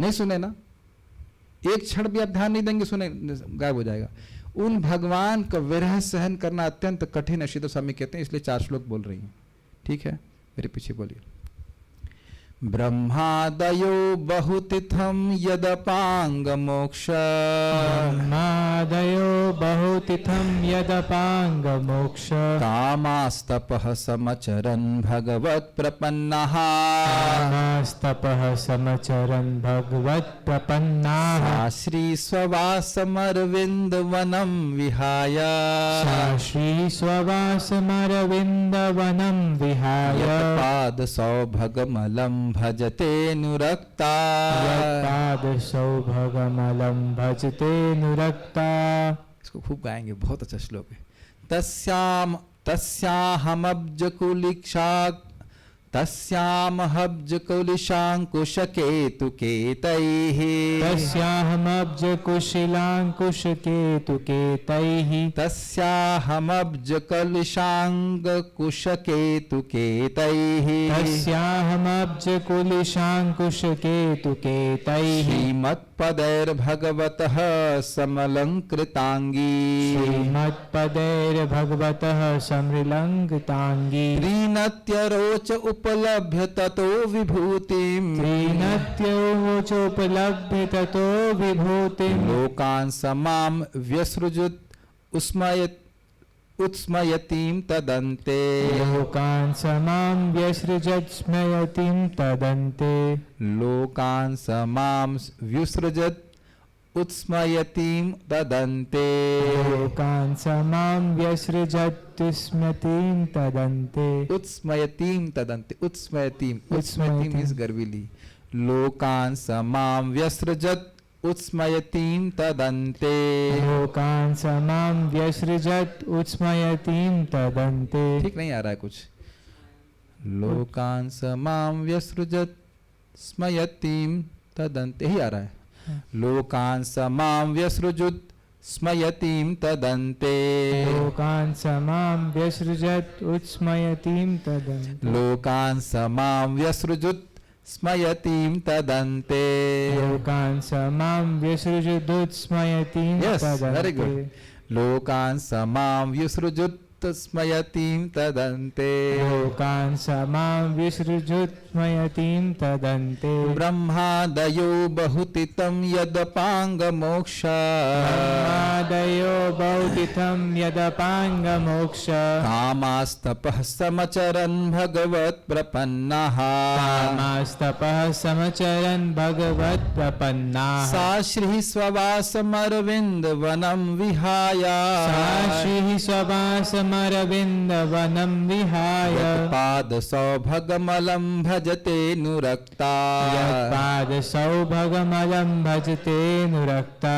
नहीं सुने ना? एक क्षण भी आप ध्यान नहीं देंगे, सुने गायब हो जाएगा। उन भगवान का विरह सहन करना अत्यंत कठिन है, श्रीधर स्वामी कहते हैं, इसलिए 4 श्लोक बोल रही हैं। ठीक है, मेरे पीछे बोलिए। ब्रह्मादयो बहुतिथम यदपांग मोक्ष, ब्रह्मादयो बहुतिथं यदपांग मोक्ष, कामास्तपः समचरन् भगवत् प्रपन्नः, कामास्तपः समचरन् भगवत् प्रपन्नाः, श्री स्ववासमरविन्दवनं विहाय, श्री स्ववासमरविन्दवनं विहाय, पाद सौभगमलं भजते नुरक्ता, पादसौभगमलं भजते नुरक्ता। इसको खूब गाएंगे, बहुत अच्छा श्लोक है। तस्याहमब्जकुलिशाङ्कुशकेतुकेतैः, तस्याहमब्जकुशिलाङ्कुशकेतुकेतैः, तस्याहमब्जकुलिशाङ्कुशकेतुकेतैः, तस्याहमब्जकुलिशाङ्कुशकेतुकेतैः, श्रीमत्पदैर्भगवतः समलङ्कृताङ्गी, श्रीमत्पदैर्भगवतः समलङ्कृताङ्गी, त्रीनत्यरोच उपलभ्य ततो विभूतिम्, त्रीनत्योचोपलभ्य ततो विभूतिम्, लोकान् समां व्यसृजुत् उत्स्मयतीं तदन्ते, लोकान् समां व्यसृजत् स्मयतिं तदन्ते, लोकान् समां व्युसृजत् उत्स्मयतीं तदन्ते, लोकान् समां व्यसृजत् स्मृतिं तदन्ते, उत्स्मयतीं तदन्ते, उत्स्मयतीं उत्स्मयतीं इज गर्विली, लोकान् समां व्यसृजत् उत्स्मयतीं तदन्ते, लोकान् समां व्यसृजत् उत्स्मयतिं तदन्ते। ठीक नहीं आ रहा है कुछ? लोकान् समां व्यसृजत् स्मयतीं तदन्ते ही आ रहा है। लोकान् समां व्यसृजुत् स्मयतीं तदन्ते, लोकान् समां व्यसृजत् उत्स्मयतिं तदन्ते, लोकान् समां व्यसृजुत् स्मयतीं तदन्ते, लोकान् समां व्यसृजदुत्स्मयतिं यस वेरी गुड, तदन्ते, लोकान् समां व्यसृजुत् स्मयतीं तदन्ते, लोकान् समां व्यसृजुत्स्मयतिं तदन्ते, ब्रह्मादयो बहुतितं यदपांग मोक्ष, ब्रह्मादयो बहुतिथं यदपाङ्गमोक्ष, कामास्तपः समचरन् भगवत् प्रपन्नः, कामास्तपः समचरन् भगवत् प्रपन्नाः, सा श्री स्ववासमरविन्दवनं विहाय, सा श्रीः स्ववासमरविन्दवनं विहाय, पादसौभगमलं भजते नुरक्ता, यत्पादसौभगमलं भजते नुरक्ता,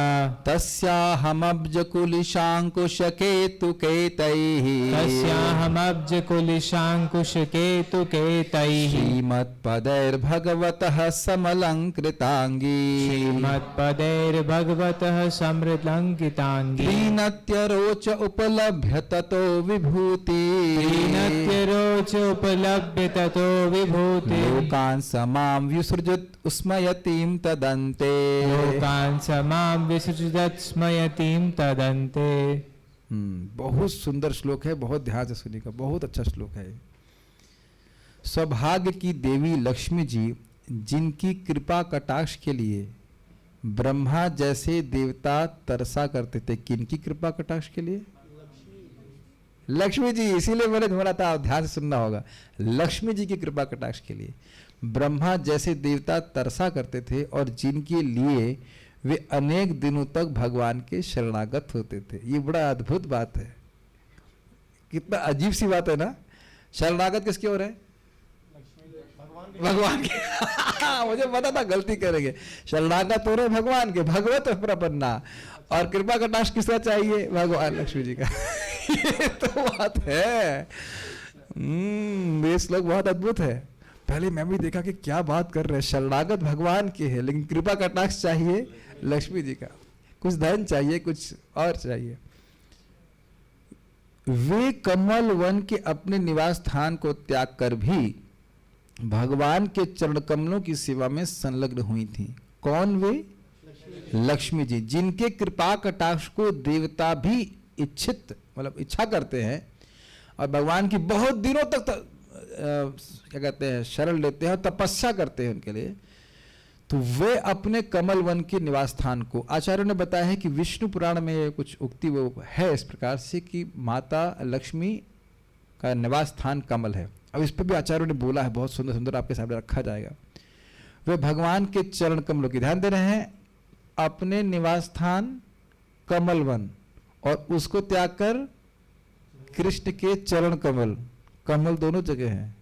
तस्याहमब्जकुलिशाङ्कुशकेतुकेतैः तस्याहमब्जकुलिशाङ्कुशकेतुकेतैः श्रीमत्पदैर्भगवतः समलङ्कृताङ्गी श्रीमत्पदैर्भगवतः समृतङ्किताङ्गी प्रीणत्यरोच उपलभ्य ततो विभूति प्रीणत्यरोच उपलभ्य ततो विभूति लोकान् समां विसृजत् स्मयतीं तदन्ते लोकान् समां विसृजत् स्मयतीं तदन्ते। बहुत सुंदर श्लोक है, बहुत ध्यान से सुनिएगा, बहुत अच्छा श्लोक है। सौभाग्य की देवी लक्ष्मी जी जिनकी कृपा कटाक्ष के लिए ब्रह्मा जैसे देवता तरसा करते थे, किनकी कृपा कटाक्ष के लिए? लक्ष्मी जी। इसीलिए मैंने बोला था ध्यान से सुनना होगा। लक्ष्मी जी की कृपा कटाक्ष के लिए ब्रह्मा जैसे देवता तरसा करते थे और जिनके लिए वे अनेक दिनों तक भगवान के शरणागत होते थे। ये बड़ा अद्भुत बात है, कितना अजीब सी बात है ना। शरणागत किसके हो रहे हैं? भगवान के मुझे पता था गलती करेंगे। शरणागत हो रहे भगवान के, भगवत प्रपन्ना। और कृपा कटाक्ष किसका चाहिए? भगवान लक्ष्मी जी का। ये तो बात है। ये श्लोक बहुत अद्भुत है। पहले मैं भी देखा कि क्या बात कर रहे हैं, शरणागत भगवान के हैं लेकिन कृपा कटाक्ष चाहिए लक्ष्मी जी का। कुछ धन चाहिए, कुछ और चाहिए। वे कमल वन के अपने निवास स्थान को त्याग कर भी भगवान के चरण कमलों की सेवा में संलग्न हुई थी। कौन वे? लक्ष्मी जी, जिनके कृपा कटाक्ष को देवता भी इच्छित मतलब इच्छा करते हैं और भगवान की बहुत दिनों तक क्या कहते हैं शरण लेते हैं और तपस्या करते हैं उनके लिए। तो वे अपने कमल वन के निवास स्थान को, आचार्यों ने बताया है कि विष्णु पुराण में कुछ उक्ति वो है इस प्रकार से कि माता लक्ष्मी का निवास स्थान कमल है। अब इस पर भी आचार्यों ने बोला है, बहुत सुंदर सुंदर आपके सामने रखा जाएगा। वे भगवान के चरण कमलों की ध्यान दे रहे हैं, अपने निवास स्थान कमल वन और उसको त्याग कर कृष्ण के चरण कमल। कमल दोनों जगह हैं।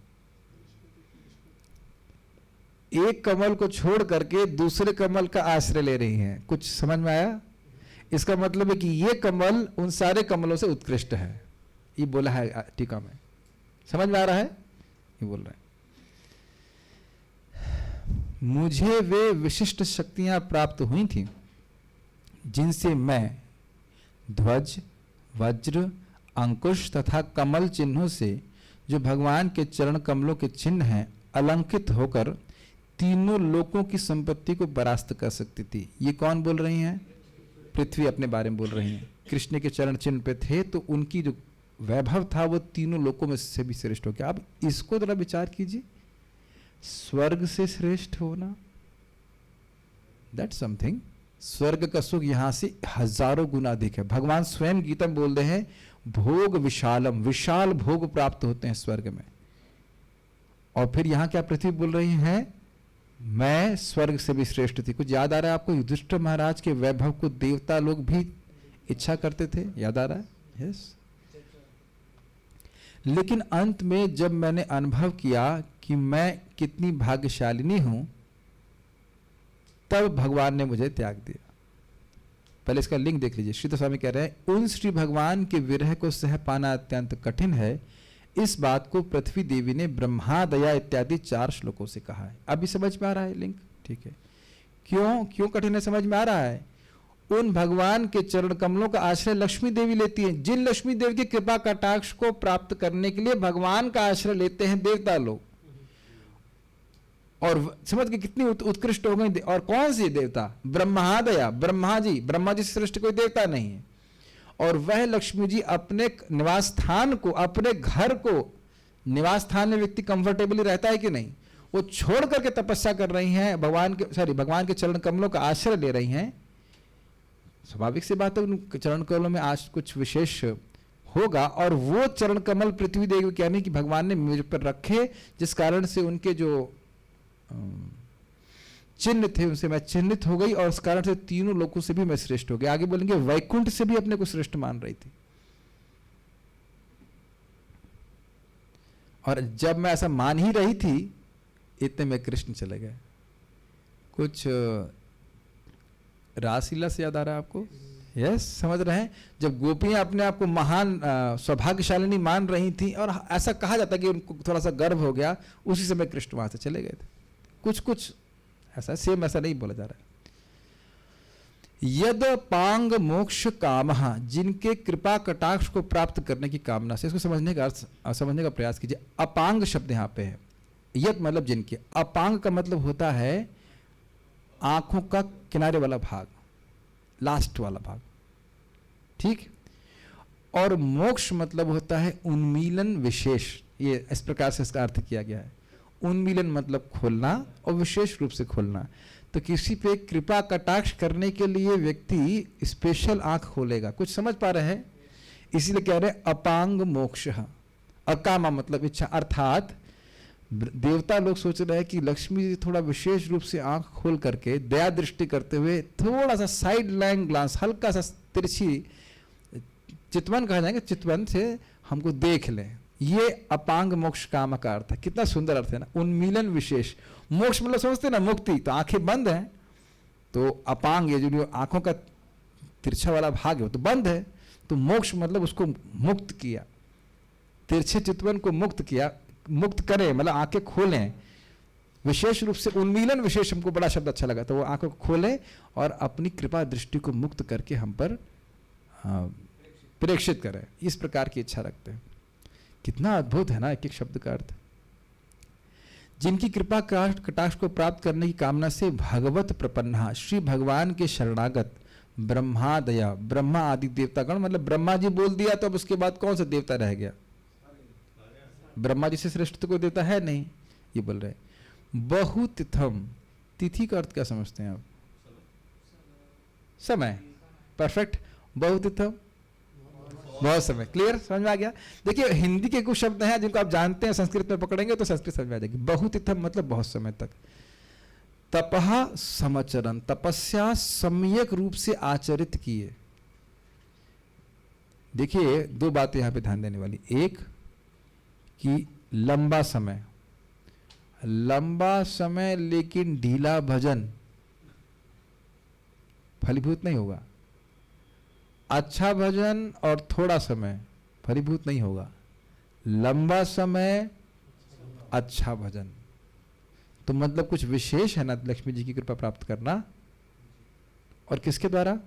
एक कमल को छोड़ करके दूसरे कमल का आश्रय ले रही हैं। कुछ समझ में आया? इसका मतलब है कि ये कमल उन सारे कमलों से उत्कृष्ट है। ये बोला है टीका में। समझ में आ रहा है? ये बोल रहे हैं मुझे वे विशिष्ट शक्तियां प्राप्त हुई थी जिनसे मैं ध्वज, वज्र, अंकुश तथा कमल चिन्हों से, जो भगवान के चरण कमलों के चिन्ह हैं, अलंकित होकर तीनों लोकों की संपत्ति को परास्त कर सकती थी। ये कौन बोल रही हैं? पृथ्वी अपने बारे में बोल रही हैं। कृष्ण के चरण चिन्ह पे थे तो उनकी जो वैभव था वो तीनों लोकों में से भी श्रेष्ठ हो गया। अब इसको जरा विचार कीजिए, स्वर्ग से श्रेष्ठ होना, दैट समथिंग। स्वर्ग का सुख यहां से हजारों गुना अधिक है। भगवान स्वयं गीता में बोल रहे हैं भोग विशालम, विशाल भोग प्राप्त होते हैं स्वर्ग में। और फिर यहां क्या पृथ्वी बोल रही है? मैं स्वर्ग से भी श्रेष्ठ थी। कुछ याद आ रहा है आपको? युधिष्ठिर महाराज के वैभव को देवता लोग भी इच्छा करते थे, याद आ रहा है? यस। लेकिन अंत में जब मैंने अनुभव किया कि मैं कितनी भाग्यशालिनी हूं, तब भगवान ने मुझे त्याग दिया। पहले इसका लिंक देख लीजिए। श्री स्वामी कह रहे हैं उन श्री भगवान के विरह को सह पाना अत्यंत कठिन है। इस बात को पृथ्वी देवी ने ब्रह्मा, दया इत्यादि 4 श्लोकों से कहा है। अभी समझ में आ रहा है लिंक? ठीक है। क्यों कठिन है? समझ में आ रहा है। उन भगवान के चरण कमलों का आश्रय लक्ष्मी देवी लेती हैं। जिन लक्ष्मी देवी की कृपा कटाक्ष को प्राप्त करने के लिए भगवान का आश्रय लेते हैं देवता लोग, और समझ के कितनी उत्कृष्ट हो गई। और कौन सी देवता? ब्रह्मादया, ब्रह्मा जी से श्रेष्ठ कोई देवता नहीं है। और वह लक्ष्मी जी अपने निवास स्थान को, अपने घर को, निवास स्थान में व्यक्ति कंफर्टेबली रहता है कि नहीं, वो छोड़ करके तपस्या कर रही हैं, भगवान के चरण कमलों का आश्रय ले रही हैं। स्वाभाविक सी बात है उन चरण कमलों में आज कुछ विशेष होगा। और वो चरण कमल पृथ्वी देवी कहने कि भगवान ने मुझ पर रखे, जिस कारण से उनके जो चिन्ह थे उनसे मैं चिन्हित हो गई, और उस कारण से तीनों लोगों से भी मैं श्रेष्ठ हो गया। आगे बोलेंगे वैकुंठ से भी अपने को श्रेष्ठ मान रही थी। और जब मैं ऐसा मान ही रही थी, इतने में कृष्ण चले गए। कुछ रासलीला से याद आ रहा है आपको? यस, समझ रहे हैं? जब गोपियां अपने आप को महान सौभाग्यशालिनी मान रही थी और ऐसा कहा जाता है कि उनको थोड़ा सा गर्व हो गया, उसी समय कृष्ण वहां से चले गए थे। कुछ कुछ ऐसा सेम ऐसा नहीं बोला जा रहा है। यद पांग मोक्ष कामः, जिनके कृपा कटाक्ष को प्राप्त करने की कामना से, इसको समझने का अर्थ समझने का प्रयास कीजिए। अपांग शब्द यहाँ पे है। यद मतलब जिनके, अपांग का मतलब होता है आंखों का किनारे वाला भाग, लास्ट वाला भाग, ठीक। और मोक्ष मतलब होता है उन्मीलन विशेष। ये इस प्रकार से इसका अर्थ किया गया है। उन्मीलन मतलब खोलना और विशेष रूप से खोलना। तो किसी पे कृपा कटाक्ष करने के लिए व्यक्ति स्पेशल आंख खोलेगा। कुछ समझ पा रहे हैं? इसीलिए कह रहे हैं अपांग मोक्ष। अकामा मतलब इच्छा, अर्थात देवता लोग सोच रहे हैं कि लक्ष्मी जी थोड़ा विशेष रूप से आंख खोल करके दया दृष्टि करते हुए थोड़ा सा साइड लाइन ग्लांस, हल्का सा तिरछी चितवन कहा जाएगा, चितवन से हमको देख लें। ये अपांग मोक्ष काम का अर्थ है। कितना सुंदर अर्थ है ना, उन्मीलन विशेष। मोक्ष मतलब समझते ना, मुक्ति। तो आंखें बंद हैं तो अपांग, ये जो आंखों का तिरछा वाला भाग है वो तो बंद है, तो मोक्ष मतलब उसको मुक्त किया, तिरछे चितवन को मुक्त किया। मुक्त करें मतलब आंखें खोलें, विशेष रूप से उन्मीलन विशेष, हमको बड़ा शब्द अच्छा लगा। तो वो आंखों को खोलें और अपनी कृपा दृष्टि को मुक्त करके हम पर प्रेक्षित करें, इस प्रकार की इच्छा रखते हैं। कितना अद्भुत है ना एक एक शब्द का अर्थ। जिनकी कृपा कटाक्ष को प्राप्त करने की कामना से भगवत प्रपन्ना, श्री भगवान के शरणागत, ब्रह्मादया, ब्रह्मा आदि देवतागण, मतलब ब्रह्मा जी बोल दिया तो अब उसके बाद कौन सा देवता रह गया? ब्रह्मा जी से श्रेष्ठ तो कोई देवता है नहीं, ये बोल रहे। बहुतिथम, तिथि का अर्थ क्या समझते हैं आप? समय, परफेक्ट। बहुतिथम बहुत समय, क्लियर, समझ में आ गया। देखिए हिंदी के कुछ शब्द हैं जिनको आप जानते हैं, संस्कृत में पकड़ेंगे तो संस्कृत समझ में आ जाएगी। बहुतिथम मतलब बहुत समय तक। तपः समचरन, तपस्या सम्यक रूप से आचरित किए। देखिए दो बातें यहां पे ध्यान देने वाली। एक कि लंबा समय, लंबा समय लेकिन ढीला भजन फलीभूत नहीं होगा। अच्छा भजन और थोड़ा समय फलीभूत नहीं होगा। लंबा समय, अच्छा भजन, तो मतलब कुछ विशेष है ना लक्ष्मी जी की कृपा प्राप्त करना। और किसके द्वारा?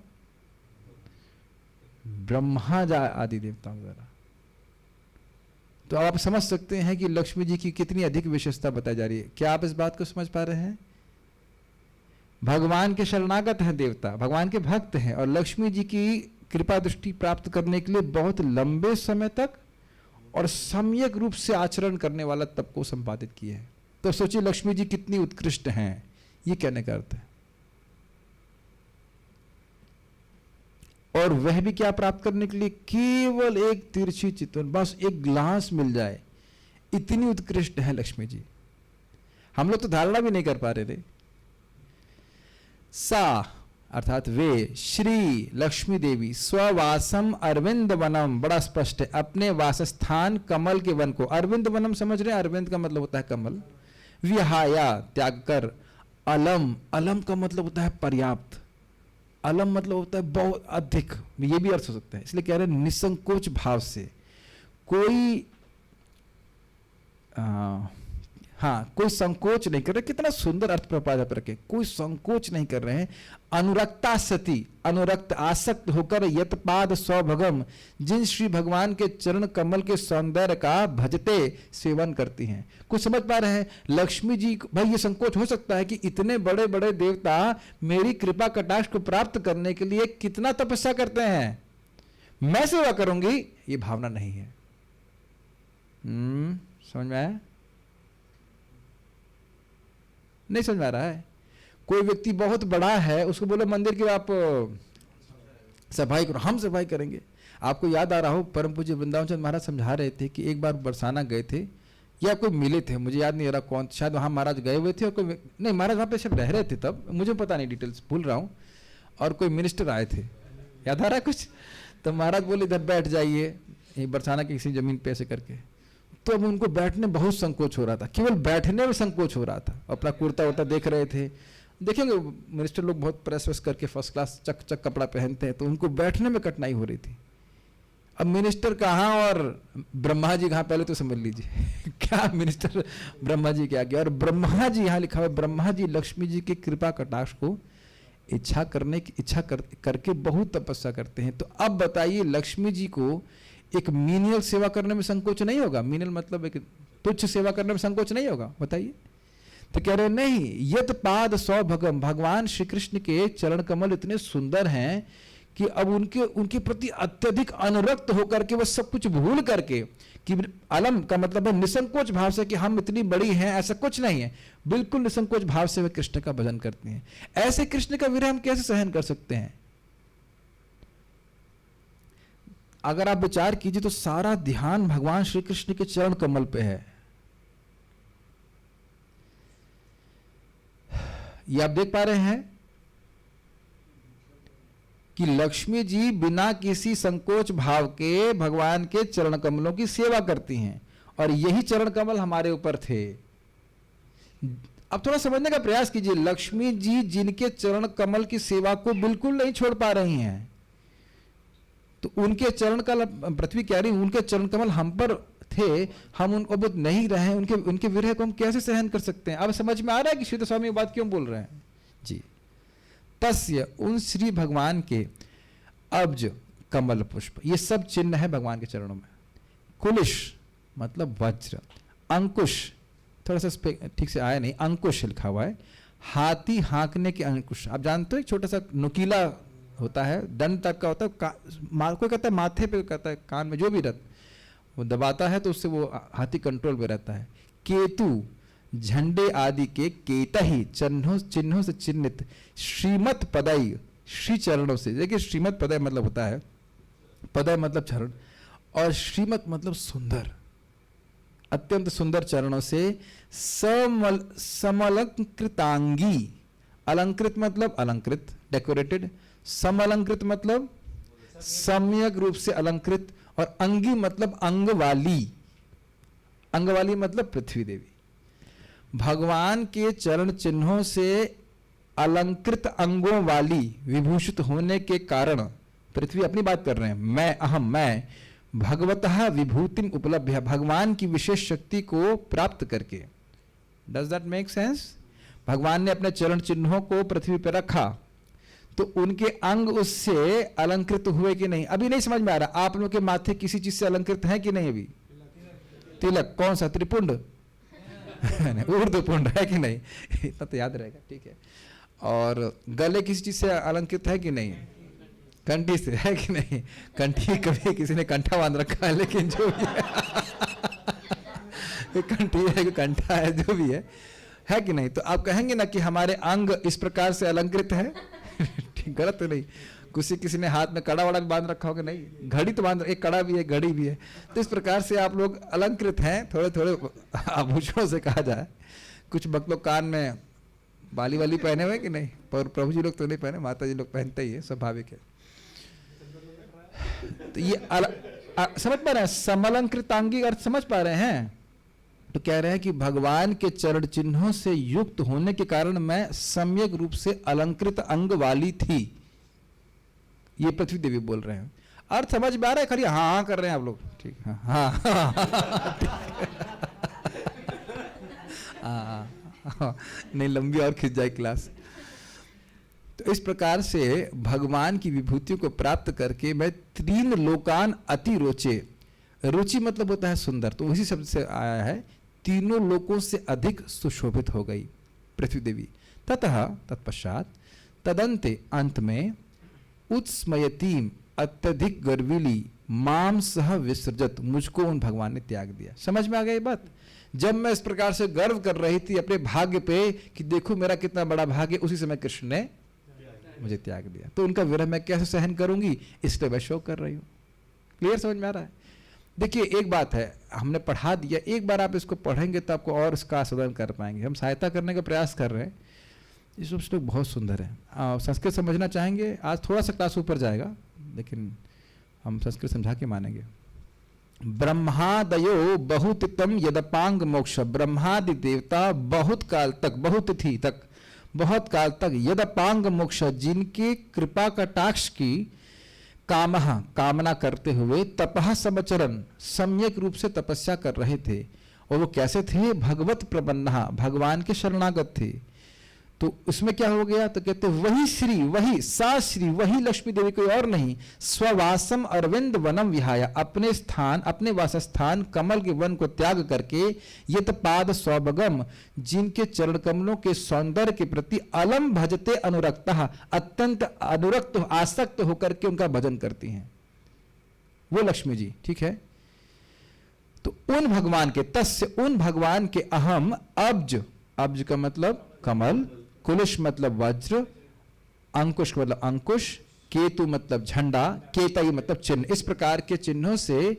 ब्रह्मा आदि देवताओं द्वारा। तो आप समझ सकते हैं कि लक्ष्मी जी की कितनी अधिक विशेषता बताई जा रही है। क्या आप इस बात को समझ पा रहे हैं? भगवान के शरणागत हैं देवता, भगवान के भक्त हैं, और लक्ष्मी जी की कृपा दृष्टि प्राप्त करने के लिए बहुत लंबे समय तक और सम्यक रूप से आचरण करने वाला तप को संपादित किए हैं। तो सोचिए लक्ष्मी जी कितनी उत्कृष्ट हैं, ये कहने का अर्थ है। और वह भी क्या प्राप्त करने के लिए? केवल एक तिरछी चितवन, बस एक ग्लास मिल जाए, इतनी उत्कृष्ट है लक्ष्मी जी। हम लोग तो धारणा भी नहीं कर पा रहे थे। सा अर्थात वे, श्री लक्ष्मी देवी, स्ववासम अरविंद वनम, बड़ा स्पष्ट है, अपने वासस्थान कमल के वन को, अरविंद वनम समझ रहे हैं? अरविंद का मतलब होता है कमल। विहाया त्याग कर, अलम, अलम का मतलब होता है पर्याप्त, अलम मतलब होता है बहुत अधिक, ये भी अर्थ हो सकता है। इसलिए कह रहे हैं निसंकोच भाव से, कोई कोई संकोच नहीं कर रहे। कितना सुंदर अर्थ प्रपाद पर रखे, कोई संकोच नहीं कर रहे हैं। अनुरक्ता सती, अनुरक्त आसक्त होकर यतपाद स्वभगम, जिन श्री भगवान के चरण कमल के सौंदर्य का भजते सेवन करती हैं। कुछ समझ पा रहे हैं? लक्ष्मी जी, भाई ये संकोच हो सकता है कि इतने बड़े बड़े देवता मेरी कृपा कटाक्ष को प्राप्त करने के लिए कितना तपस्या करते हैं, मैं सेवा करूंगी, ये भावना नहीं है। समझ में आया? नहीं समझ में आ रहा है? कोई व्यक्ति बहुत बड़ा है, उसको बोलो मंदिर की आप सफाई करो, हम सफाई करेंगे। आपको याद आ रहा हो परम पूज्य वृंदावन चंद्र महाराज समझा रहे थे कि एक बार बरसाना गए थे या कोई मिले थे, मुझे याद नहीं आ रहा कौन, शायद वहाँ महाराज गए हुए थे और कोई, नहीं महाराज वहाँ पे शायद रह रहे थे तब, मुझे पता नहीं, डिटेल्स भूल रहा हूँ, और कोई मिनिस्टर आए थे, याद आ रहा है कुछ? तो महाराज बोले इधर बैठ जाइए, ये बरसाना की किसी जमीन पे ऐसे करके। तो अब उनको बैठने बहुत संकोच हो रहा था, केवल बैठने में संकोच हो रहा था। अपना कुर्ता उर्ता देख रहे थे, देखेंगे मिनिस्टर लोग बहुत प्रेस वेस करके फर्स्ट क्लास चक चक कपड़ा पहनते हैं, तो उनको बैठने में कठिनाई हो रही थी। अब मिनिस्टर कहाँ और ब्रह्मा जी कहाँ, पहले तो समझ लीजिए क्या मिनिस्टर ब्रह्मा जी क्या किया, और ब्रह्मा जी यहाँ लिखा हुआ है, ब्रह्मा जी लक्ष्मी जी की कृपा कटाक्ष को करके बहुत तपस्या करते हैं। तो अब बताइए लक्ष्मी जी को एक मीनियल सेवा करने में संकोच नहीं होगा? मीनियल मतलब एक तुच्छ सेवा करने में संकोच नहीं होगा? बताइए। तो कह रहे नहीं, यत पाद सौभगम, भगवान श्री कृष्ण के चरण कमल इतने सुंदर हैं कि अब उनके प्रति अत्यधिक अनुरक्त होकर के वह सब कुछ भूल करके, कि अलम का मतलब है निसंकोच भाव से कि हम इतनी बड़ी हैं, ऐसा कुछ नहीं है, बिल्कुल निसंकोच भाव से वे कृष्ण का भजन करते हैं। ऐसे कृष्ण का विरह हम कैसे सहन कर सकते हैं? अगर आप विचार कीजिए तो सारा ध्यान भगवान श्री कृष्ण के चरण कमल पे है। ये आप देख पा रहे हैं कि लक्ष्मी जी बिना किसी संकोच भाव के भगवान के चरण कमलों की सेवा करती हैं, और यही चरण कमल हमारे ऊपर थे। अब थोड़ा समझने का प्रयास कीजिए, लक्ष्मी जी जिनके चरण कमल की सेवा को बिल्कुल नहीं छोड़ पा रही हैं, तो उनके चरण कमल, पृथ्वी कह रही उनके चरण कमल हम पर थे, हम उनको अब नहीं रहे, उनके विरह को हम कैसे सहन कर सकते हैं? अब समझ में आ रहा है कि श्री स्वामी ये बात क्यों बोल रहे हैं जी। तस्य, उन श्री भगवान के अब्ज कमल पुष्प, ये सब चिन्ह है भगवान के चरणों में। कुलिश मतलब वज्र, अंकुश थोड़ा सा ठीक से आया नहीं, अंकुश लिखा हुआ है, हाथी हाँकने के अंकुश। आप जानते हो एक छोटा सा नुकीला होता है, दंड तक का होता है, कोई कहता है माथे पे, कहता है कान में, जो भी रहता वो दबाता है तो उससे वो हाथी कंट्रोल में रहता है। केतु, झंडे आदि के केतही, चिन्हों से चिन्हित, श्रीमत पदई, श्री चरणों से। देखिए श्रीमत पदय मतलब होता है, पदय मतलब चरण, और श्रीमत मतलब सुंदर, अत्यंत सुंदर चरणों से समलंकृतांगी, अलंकृत मतलब अलंकृत, डेकोरेटेड, समलंकृत मतलब सम्यक रूप से अलंकृत, और अंगी मतलब अंग वाली, अंग वाली मतलब पृथ्वी देवी। भगवान के चरण चिन्हों से अलंकृत अंगों वाली विभूषित होने के कारण, पृथ्वी अपनी बात कर रहे हैं, मैं अहम, मैं भगवतः विभूतिम उपलब्ध, भगवान की विशेष शक्ति को प्राप्त करके। Does that make sense? भगवान ने अपने चरण चिन्हों को पृथ्वी पर रखा तो उनके अंग उससे अलंकृत हुए कि नहीं? अभी नहीं समझ में आ रहा, आप लोगों के माथे किसी चीज से अलंकृत है कि नहीं? अभी तिलक कौन सा? त्रिपुंड ऊर्ध्वपुंड है कि नहीं? इतना तो याद रहेगा, ठीक है। और गले किसी चीज से अलंकृत है कि नहीं? कंठी से है कि नहीं? कंठी कभी किसी ने कंठा बांध रखा है, लेकिन जो भी है कंठी है, कंठा है, जो भी है कि नहीं? तो आप कहेंगे ना कि हमारे अंग इस प्रकार से अलंकृत है। ठीक, गलत तो नहीं? किसी ने हाथ में कड़ा वड़ा बांध रखा होगा? नहीं, घड़ी तो बांध, एक कड़ा भी है, घड़ी भी है। तो इस प्रकार से आप लोग अलंकृत हैं, थोड़े थोड़े आभूषणों से कहा जाए। कुछ भक्त लोग कान में बाली वाली पहने हुए कि नहीं, पर प्रभु जी लोग तो नहीं पहने, माता जी लोग पहनते ही है, स्वाभाविक है। तो ये समझ पा रहे हैं? समलंकृतांगी अर्थ समझ पा रहे हैं? तो कह रहे हैं कि भगवान के चरण चिन्हों से युक्त होने के कारण मैं सम्यक रूप से अलंकृत अंग वाली थी। ये पृथ्वी देवी बोल रहे हैं। अर्थ समझ में आ रहा है? खरी हाँ हाँ कर रहे हैं आप लोग? ठीक, हाँ हाँ, नहीं लंबी और खिंच जाए क्लास। तो इस प्रकार से भगवान की विभूतियों को प्राप्त करके मैं तीन लोकान अति रोचे, रुचि मतलब होता है सुंदर, तो उसी शब्द से आया है, तीनों लोकों से अधिक सुशोभित हो गई पृथ्वी देवी। ततः तत्पश्चात तदंते अंत में उत्स्मयतीम अत्यधिक गर्वीली माम सह विसर्जत, मुझको उन भगवान ने त्याग दिया। समझ में आ गई बात? जब मैं इस प्रकार से गर्व कर रही थी अपने भाग्य पे कि देखो मेरा कितना बड़ा भाग्य, उसी समय कृष्ण ने मुझे त्याग दिया। तो उनका विरह मैं कैसे सहन करूंगी, इसलिए मैं शोक कर रही हूं। क्लियर समझ में आ रहा है? देखिए एक बात है, हमने पढ़ा दिया, एक बार आप इसको पढ़ेंगे तो आपको और इसका आस्वादन कर पाएंगे। हम सहायता करने का प्रयास कर रहे हैं। ये सब श्लोक बहुत सुंदर है। संस्कृत समझना चाहेंगे, आज थोड़ा सा क्लास ऊपर जाएगा, लेकिन हम संस्कृत समझा के मानेंगे। ब्रह्मादयो बहुतितम यदपांग मोक्ष, ब्रह्मादि देवता बहुत काल तक, बहुत तिथि तक बहुत काल तक यदपांग मोक्ष, जिनके कृपा कटाक्ष की कामना करते हुए तपः समचरन, सम्यक रूप से तपस्या कर रहे थे। और वो कैसे थे? भगवत प्रपन्ना, भगवान के शरणागत थे। तो उसमें क्या हो गया? तो कहते वही श्री, वही सा श्री, वही लक्ष्मी देवी, कोई और नहीं, स्ववासम अरविंद वनम विहाया, अपने स्थान, अपने वासस्थान कमल के वन को त्याग करके यत पाद सौभगम, जिनके चरण कमलों के सौंदर्य के प्रति अलम भजते अनुरक्ता, अत्यंत अनुरक्त आसक्त होकर के उनका भजन करती हैं, वो लक्ष्मी जी। ठीक है, तो उन भगवान के, तस्य उन भगवान के अहम अब्ज, अब्ज का मतलब कमल, कुलुष मतलब वज्र, अंकुश मतलब अंकुश, केतु मतलब झंडा, केतई मतलब चिन्ह, इस प्रकार के चिन्हों से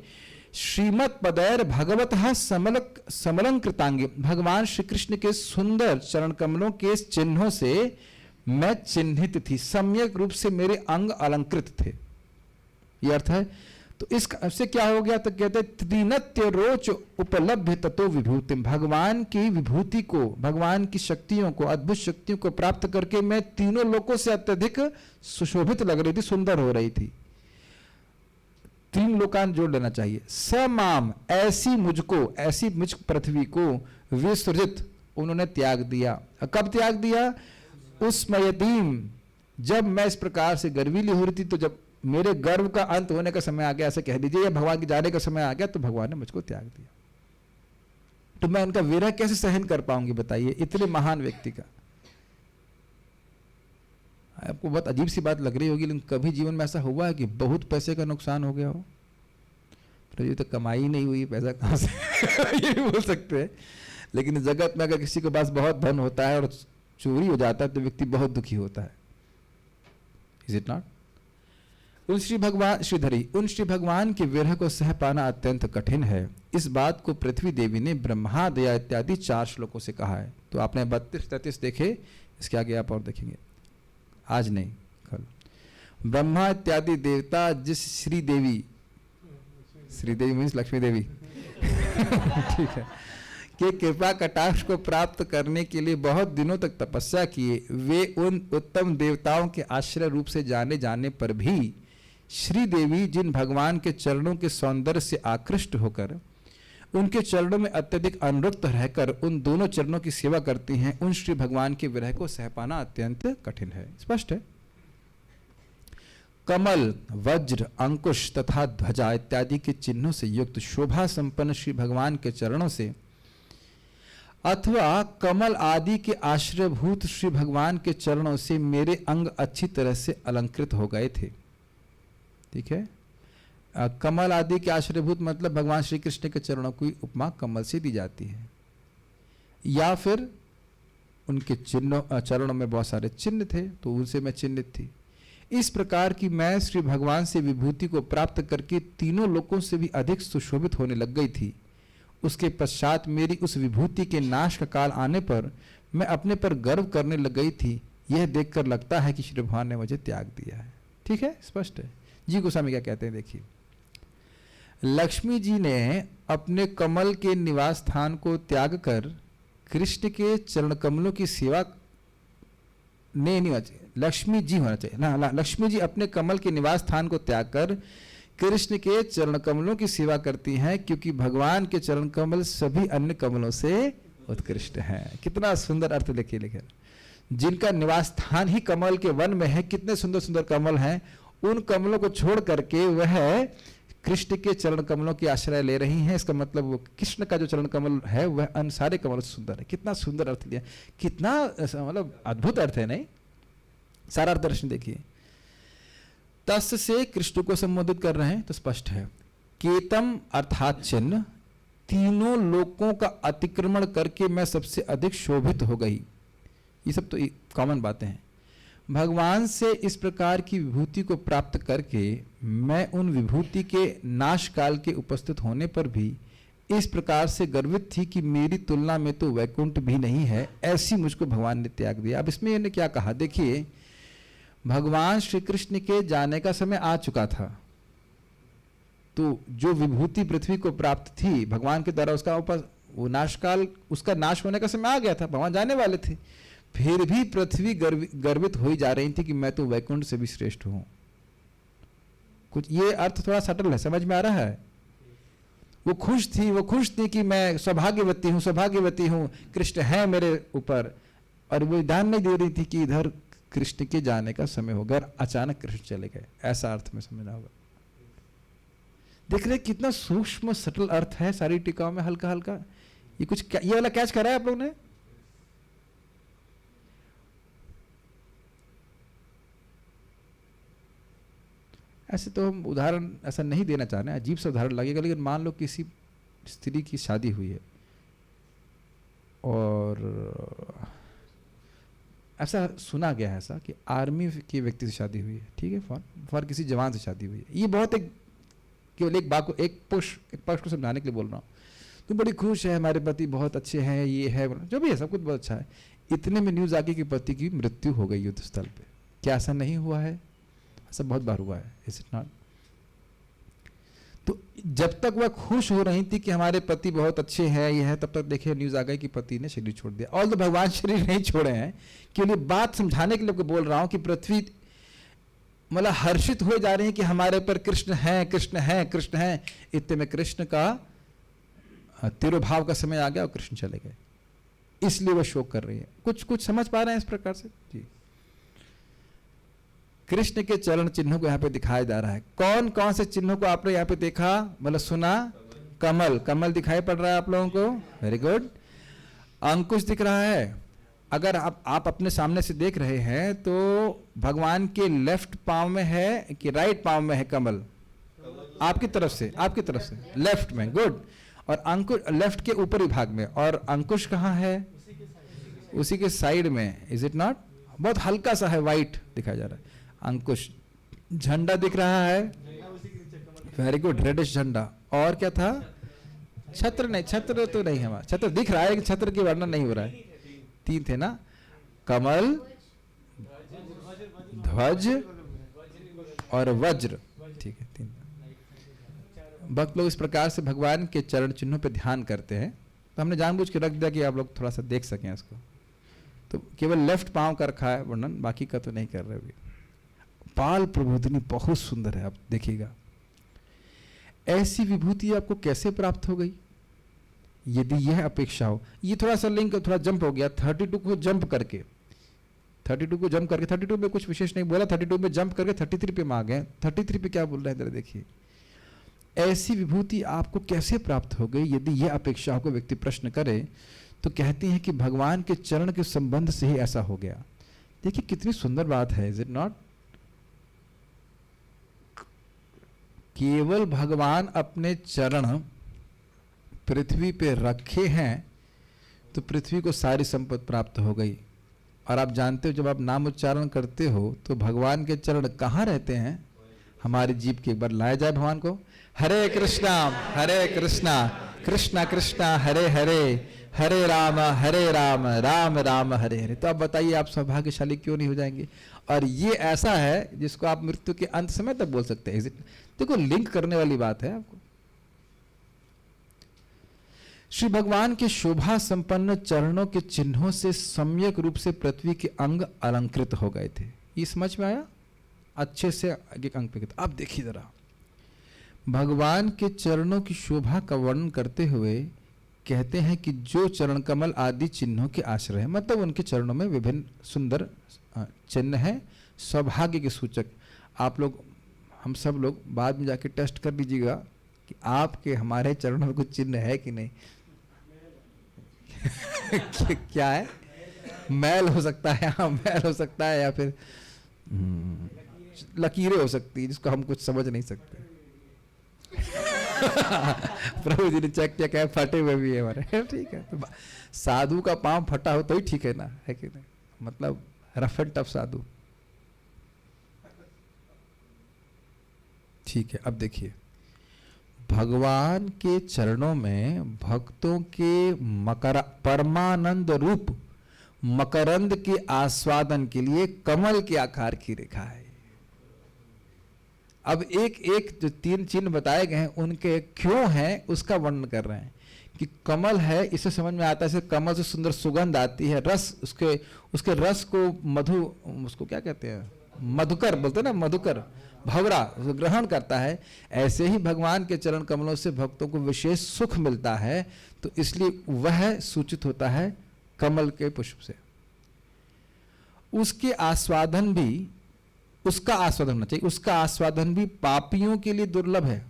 श्रीमद पदैर भगवतः समलंकृतांगी, भगवान श्री कृष्ण के सुंदर चरण कमलों के चिन्हों से मैं चिन्हित थी, सम्यक रूप से मेरे अंग अलंकृत थे। यह अर्थ है। तो इससे क्या हो गया? तो कहते त्रिनत्य रोच उपलब्ध ततो विभूतिम, भगवान की विभूति को, भगवान की शक्तियों को, अद्भुत शक्तियों को प्राप्त करके मैं तीनों लोकों से अत्यधिक सुशोभित लग रही थी, सुंदर हो रही थी। तीन लोकान जोड़ लेना चाहिए। स माम, ऐसी मुझको, ऐसी मुझ पृथ्वी को विसृजित, उन्होंने त्याग दिया। कब त्याग दिया? उस्मयतीम, जब मैं इस प्रकार से गर्वीली हो रही थी, तो जब मेरे गर्व का अंत होने का समय आ गया, ऐसे कह दीजिए, या भगवान के जाने का समय आ गया, तो भगवान ने मुझको त्याग दिया। तो मैं उनका विरह कैसे सहन कर पाऊंगी बताइए, इतने महान व्यक्ति का। आपको बहुत अजीब सी बात लग रही होगी, लेकिन कभी जीवन में ऐसा हुआ है कि बहुत पैसे का नुकसान हो गया हो? तो ये तो कमाई नहीं हुई, पैसा कहां से ये भी बोल सकते हैं। लेकिन जगत में अगर किसी के पास बहुत धन होता है और चोरी हो जाता है, तो व्यक्ति बहुत दुखी होता है। Is it not? उन श्री भगवान के विरह को सह पाना अत्यंत कठिन है। इस बात को पृथ्वी देवी ने ब्रह्मा, दया इत्यादि 4 श्लोकों से कहा है। तो आपने 32-33 देखे, इसके आगे आप और देखेंगे, आज नहीं कल। ब्रह्मा इत्यादि देवता जिस श्रीदेवी मीन्स लक्ष्मी देवी ठीक है, के कृपा कटाक्ष को प्राप्त करने के लिए बहुत दिनों तक तपस्या किए, वे उन उत्तम देवताओं के आश्रय रूप से जाने जाने पर भी श्री देवी जिन भगवान के चरणों के सौंदर्य से आकृष्ट होकर उनके चरणों में अत्यधिक अनुरक्त रहकर उन दोनों चरणों की सेवा करती हैं, उन श्री भगवान के विरह को सह पाना अत्यंत कठिन है। स्पष्ट है। कमल, वज्र, अंकुश तथा ध्वजा इत्यादि के चिन्हों से युक्त शोभा संपन्न श्री भगवान के चरणों से अथवा कमल आदि के आश्रयभूत श्री भगवान के चरणों से मेरे अंग अच्छी तरह से अलंकृत हो गए थे। ठीक है, कमल आदि के आश्रयभूत मतलब भगवान श्री कृष्ण के चरणों की उपमा कमल से दी जाती है, या फिर उनके चरणों में बहुत सारे चिन्ह थे, तो उनसे मैं चिन्हित थी। इस प्रकार की मैं श्री भगवान से विभूति को प्राप्त करके तीनों लोकों से भी अधिक सुशोभित होने लग गई थी। उसके पश्चात मेरी उस विभूति के नाश का काल आने पर मैं अपने पर गर्व करने लग गई थी। यह देखकर लगता है कि श्री भगवान ने मुझे त्याग दिया है। ठीक है, स्पष्ट है। जी गोस्वामी क्या कहते हैं, देखिए। लक्ष्मी जी ने अपने कमल के निवास स्थान को त्याग कर कृष्ण के चरण कमलों की सेवा नहीं होना चाहिए, लक्ष्मी जी होना चाहिए ना। लक्ष्मी जी अपने कमल के निवास स्थान को त्याग कर कृष्ण के चरण कमलों की सेवा करती हैं, क्योंकि भगवान के चरण कमल सभी अन्य कमलों से उत्कृष्ट हैं। कितना सुंदर अर्थ लिखे लिखे। जिनका निवास स्थान ही कमल के वन में है, कितने सुंदर सुंदर कमल हैं, उन कमलों को छोड़ करके वह कृष्ण के चरण कमलों की आश्रय ले रही हैं। इसका मतलब वो कृष्ण का जो चरण कमल है वह अन्य सारे कमलों से सुंदर है। कितना सुंदर अर्थ लिया, कितना मतलब अद्भुत अर्थ है, नहीं? सारा अर्थ दर्शन देखिए। तस् से कृष्ण को संबोधित कर रहे हैं, तो स्पष्ट है। केतम अर्थात चिन्ह, तीनों लोकों का अतिक्रमण करके मैं सबसे अधिक शोभित हो गई। ये सब तो कॉमन बातें हैं। भगवान से इस प्रकार की विभूति को प्राप्त करके मैं उन विभूति के नाश काल के उपस्थित होने पर भी इस प्रकार से गर्वित थी कि मेरी तुलना में तो वैकुंठ भी नहीं है, ऐसी मुझको भगवान ने त्याग दिया। अब इसमें इन्होंने क्या कहा, देखिए। भगवान श्री कृष्ण के जाने का समय आ चुका था, तो जो विभूति पृथ्वी को प्राप्त थी भगवान के द्वारा, उसका वो नाश काल, उसका नाश होने का समय आ गया था, भगवान जाने वाले थे। फिर भी पृथ्वी गर्वित हो ही जा रही थी कि मैं तो वैकुंठ से भी श्रेष्ठ हूं। कुछ ये अर्थ थोड़ा सटल है, समझ में आ रहा है? वो खुश थी कि मैं सौभाग्यवती हूं, कृष्ण है मेरे ऊपर, और वो ध्यान नहीं दे रही थी कि इधर कृष्ण के जाने का समय होगा, अचानक कृष्ण चले गए। ऐसा अर्थ में समझना होगा। देख रहे कितना सूक्ष्म सटल अर्थ है सारी टीकाओं में, हल्का हल्का। ये वाला कैच करा है आप लोगों ने? ऐसे तो हम उदाहरण ऐसा नहीं देना चाह रहे हैं, अजीब सा उदाहरण लगेगा, लेकिन मान लो किसी स्त्री की शादी हुई है और ऐसा सुना गया है ऐसा कि आर्मी के व्यक्ति से शादी हुई है, ठीक है, फॉर किसी जवान से शादी हुई है। ये बहुत केवल एक बात को, एक पक्ष को समझाने के लिए बोल रहा हूँ। तो बड़ी खुश है, हमारे पति बहुत अच्छे हैं, ये है, जो भी है, सब कुछ बहुत अच्छा है। इतने में न्यूज़ आ गई कि पति की मृत्यु हो गई युद्ध स्थल पे। क्या ऐसा नहीं हुआ है? ऐसा बहुत बार हुआ है, इज इट नॉट? तो जब तक वह खुश हो रही थी कि हमारे पति बहुत अच्छे हैं, ये है, तब तक देखिए न्यूज़ आ गई कि पति ने शरीर छोड़ दिया। और तो भगवान शरीर नहीं छोड़े हैं, केवल बात समझाने के लिए बोल रहा हूँ कि पृथ्वी मतलब हर्षित हो जा रही है कि हमारे पर कृष्ण है, कृष्ण है, कृष्ण है। इतने में कृष्ण का तिरोभाव का समय आ गया और कृष्ण चले गए, इसलिए वह शोक कर रही है। कुछ समझ पा रहे हैं इस प्रकार से जी? कृष्ण के चरण चिन्हों को यहाँ पे दिखाया जा रहा है। कौन कौन से चिन्हों को आपने यहाँ पे देखा, मतलब सुना? कमल दिखाई पड़ रहा है आप लोगों को, वेरी गुड। अंकुश दिख रहा है। अगर आप अपने सामने से देख रहे हैं तो भगवान के लेफ्ट पांव में है कि राइट पांव में है कमल? आपकी तरफ से लेफ्ट में, गुड। और अंकुश लेफ्ट के ऊपरी भाग में, और अंकुश कहाँ है? उसी के साइड में, इज इट नॉट? बहुत हल्का सा है, वाइट दिखाया जा रहा है अंकुश। झंडा दिख रहा है, वेरी गुड, रेडिश झंडा। और क्या था? छत्र नहीं, छत्र तो नहीं है हमारा, छत्र दिख रहा है लेकिन छत्र की वर्णन नहीं हो रहा है। 3 थे ना, कमल, ध्वज और वज्र, ठीक है 3। भक्त लोग इस प्रकार से भगवान के चरण चिन्हों पे ध्यान करते हैं, तो हमने जानबूझ के रख दिया कि आप लोग थोड़ा सा देख सकें इसको। तो केवल लेफ्ट पांव का रखा है वर्णन, बाकी का तो नहीं कर रहे अभी। पाल प्रबोधिनी बहुत सुंदर है, आप देखिएगा। ऐसी विभूति आपको कैसे प्राप्त हो गई? यदि यह अपेक्षा हो, ये थोड़ा सा लिंक थोड़ा जंप हो गया, 32 को जंप करके 32 में कुछ विशेष नहीं बोला, 32 में जंप करके 33 पे में आ गए। 33 पे क्या बोल रहे हैं जरा देखिए। ऐसी विभूति आपको कैसे प्राप्त हो गई यदि यह अपेक्षा को व्यक्ति प्रश्न करे, तो कहती हैं कि भगवान के चरण के संबंध से ही ऐसा हो गया। देखिए कितनी सुंदर बात है, इज इट नॉट? केवल भगवान अपने चरण पृथ्वी पे रखे हैं तो पृथ्वी को सारी संपत्ति प्राप्त हो गई। और आप जानते हो जब आप नाम उच्चारण करते हो तो भगवान के चरण कहाँ रहते हैं? हमारी जीभ के। एक बार लाया जाए भगवान को, हरे कृष्णा कृष्णा कृष्णा हरे हरे, हरे राम राम राम हरे हरे। तो आप बताइए आप सौभाग्यशाली क्यों नहीं हो जाएंगे? और ये ऐसा है जिसको आप मृत्यु के अंत समय तक बोल सकते हैं। देखो लिंक करने वाली बात है आपको। श्री भगवान के शोभा संपन्न चरणों के चिन्हों से सम्यक रूप से पृथ्वी के अंग अलंकृत हो गए थे। ये समझ में आया? अच्छे से एक अंग पे। अब देखिए जरा, भगवान के चरणों की शोभा का वर्णन करते हुए कहते हैं कि जो चरण कमल आदि चिन्हों के आश्रय है, मतलब उनके चरणों में विभिन्न सुंदर चिन्ह हैं, सौभाग्य के सूचक। आप लोग, हम सब लोग बाद में जाके टेस्ट कर लीजिएगा कि आपके हमारे चरणों में कुछ चिन्ह है कि नहीं। क्या है? मैल हो सकता है, हाँ मैल हो सकता है, या फिर लकीरें हो सकती है जिसको हम कुछ समझ नहीं सकते। प्रभु जी ने चेक किया, क्या फटे हुए भी है हमारे। ठीक है, तो साधु का पांव फटा हो तो ही ठीक है ना, है कि नहीं? मतलब रफ एंड टफ साधु। ठीक है, अब देखिए भगवान के चरणों में भक्तों के परमानंद रूप मकरंद के आस्वादन के लिए कमल के आकार की रेखा है। अब एक एक जो 3 चिन्ह बताए गए हैं उनके क्यों हैं उसका वर्णन कर रहे हैं कि कमल है, इसे समझ में आता है, जैसे कमल से सुंदर सुगंध आती है, रस उसके रस को उसको क्या कहते हैं, मधुकर बोलते हैं ना, मधुकर भवरा उसको ग्रहण करता है। ऐसे ही भगवान के चरण कमलों से भक्तों को विशेष सुख मिलता है, तो इसलिए वह सूचित होता है कमल के पुष्प से। उसका आस्वादन होना चाहिए, उसका आस्वादन भी पापियों के लिए दुर्लभ है,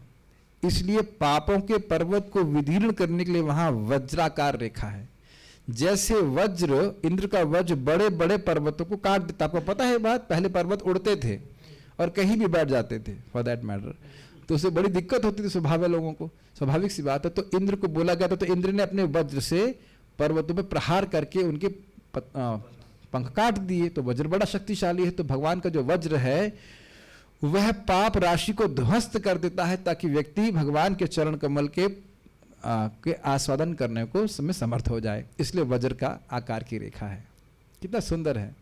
इसलिए पापों के पर्वत को विदीर्ण करने के लिए वहां वज्राकार रेखा है। जैसे वज्र, इंद्र का वज्र बड़े बड़े पर्वतों को काट देता। आपको पता है बात, पहले पर्वत उड़ते थे और कहीं भी बैठ जाते थे फॉर दैट मैटर, तो उससे बड़ी दिक्कत होती थी स्वभाव लोगों को, स्वाभाविक सी बात है। तो इंद्र को बोला गया था, तो इंद्र ने अपने वज्र से पर्वतों पर प्रहार करके उनके पंख काट दिए। तो वज्र बड़ा शक्तिशाली है। तो भगवान का जो वज्र है वह पाप राशि को ध्वस्त कर देता है, ताकि व्यक्ति भगवान के चरण कमल के आस्वादन करने को में समर्थ हो जाए। इसलिए वज्र का आकार की रेखा है। कितना सुंदर है।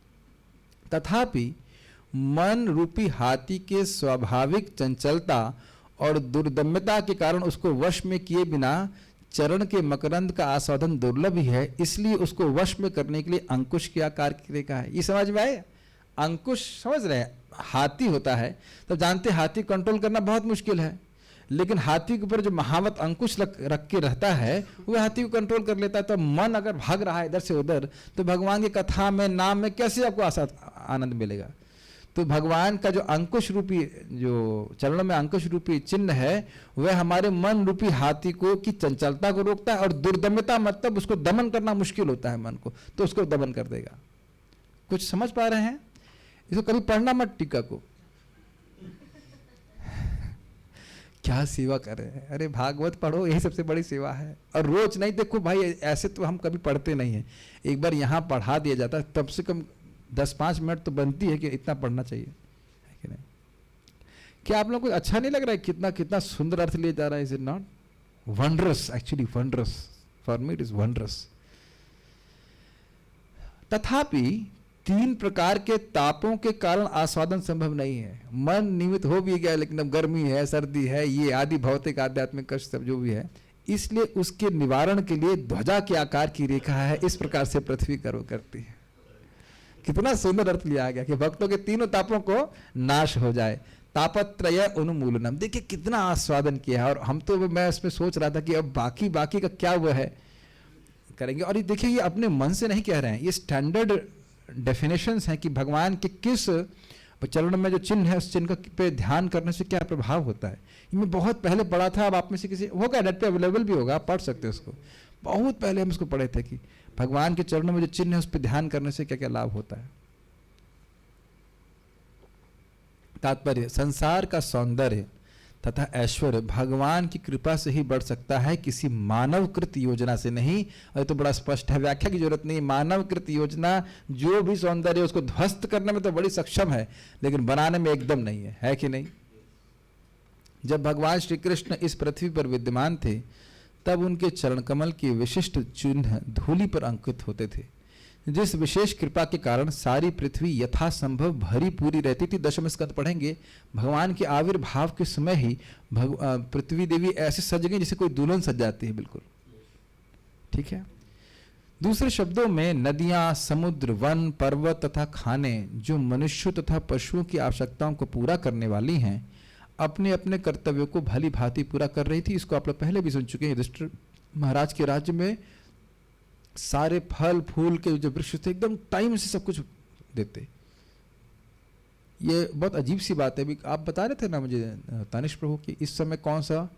तथापि मन रूपी हाथी के स्वाभाविक चंचलता और दुर्दम्यता के कारण उसको वश में किए बिना चरण के मकरंद का आस्वादन दुर्लभ ही है, इसलिए उसको वश में करने के लिए अंकुश के आकार की रेखा है। ये समझ में आए? अंकुश समझ रहे हैं? हाथी होता है तो जानते हाथी कंट्रोल करना बहुत मुश्किल है, लेकिन हाथी के ऊपर जो महावत अंकुश रख के रहता है वह हाथी को कंट्रोल कर लेता है। तो मन अगर भाग रहा है इधर से उधर, तो भगवान की कथा में, नाम में कैसे आपको आनंद मिलेगा? तो भगवान का जो अंकुश रूपी, जो चरणों में अंकुश रूपी चिन्ह है, वह हमारे मन रूपी हाथी को की चंचलता को रोकता है, और दुर्दम्यता मतलब उसको दमन करना मुश्किल होता है मन को, तो उसको दमन कर देगा। कुछ समझ पा रहे हैं? इसको कभी पढ़ना मत टीका को। क्या सेवा कर रहे हैं? अरे भागवत पढ़ो, यही सबसे बड़ी सेवा है। और रोज नहीं, देखो भाई ऐसे तो हम कभी पढ़ते नहीं है, एक बार यहाँ पढ़ा दिया जाता है, तब से कम 10-5 मिनट तो बनती है कि इतना पढ़ना चाहिए, है कि नहीं? क्या आप लोगों को अच्छा नहीं लग रहा है? कितना कितना सुंदर अर्थ लिया जा रहा है। Is it not wondrous? Actually wondrous, for me it is wondrous. तथापि 3 प्रकार के तापों के कारण आस्वादन संभव नहीं है। मन निमित्त हो भी गया, लेकिन अब गर्मी है, सर्दी है, ये आदि भौतिक आध्यात्मिक कष्ट सब जो भी है, इसलिए उसके निवारण के लिए ध्वजा के आकार की रेखा है। इस प्रकार से पृथ्वी कर्म करती है। कितना सुंदर अर्थ लिया गया कि भक्तों के तीनों तापों को नाश हो जाए। तापत्रय उन्मूलनम, देखिए कितना आस्वादन किया है। और हम तो, मैं इसमें सोच रहा था कि अब बाकी का क्या वो है करेंगे। और ये देखिए, ये अपने मन से नहीं कह रहे हैं, ये स्टैंडर्ड डेफिनेशंस हैं कि भगवान के किस चरण में जो चिन्ह है, उस चिन्ह पे ध्यान करने से क्या प्रभाव होता है। ये मैं बहुत पहले पढ़ा था, अब आप में से किसी होगा, नेट पे अवेलेबल भी होगा, आप पढ़ सकते हैं उसको। बहुत पहले हम इसको पढ़े थे कि भगवान के चरणों में जो चिन्ह है उस पर ध्यान करने से क्या क्या लाभ होता है। तात्पर्य, संसार का सौंदर्य तथा ऐश्वर्य भगवान की कृपा से ही बढ़ सकता है, किसी मानवकृत योजना से नहीं। और तो बड़ा स्पष्ट है, व्याख्या की जरूरत नहीं। मानवकृत योजना जो भी सौंदर्य है उसको ध्वस्त करने में तो बड़ी सक्षम है, लेकिन बनाने में एकदम नहीं है कि नहीं? जब भगवान श्री कृष्ण इस पृथ्वी पर विद्यमान थे, तब उनके चरण कमल के विशिष्ट चिन्ह धूलि पर अंकित होते थे, जिस विशेष कृपा के कारण सारी पृथ्वी यथासंभव भरी पूरी रहती थी। 10वें स्कंद पढ़ेंगे, भगवान के आविर्भाव के समय ही पृथ्वी देवी ऐसे सज गई जैसे कोई दुल्हन सज जाती है, बिल्कुल। ठीक है। दूसरे शब्दों में, नदियां, समुद्र, वन, पर्वत तथा खाने जो मनुष्यों तथा पशुओं की आवश्यकताओं को पूरा करने वाली हैं, अपने अपने कर्तव्यों को भली भांति पूरा कर रही थी। इसको आप लोग पहले भी सुन चुके हैं। युधिष्ठिर महाराज के राज्य में सारे फल फूल के जो वृक्ष थे एकदम टाइम से सब कुछ देते। ये बहुत अजीब सी बात है। आप बता रहे थे ना मुझे तानिश प्रभु कि इस समय कौन सा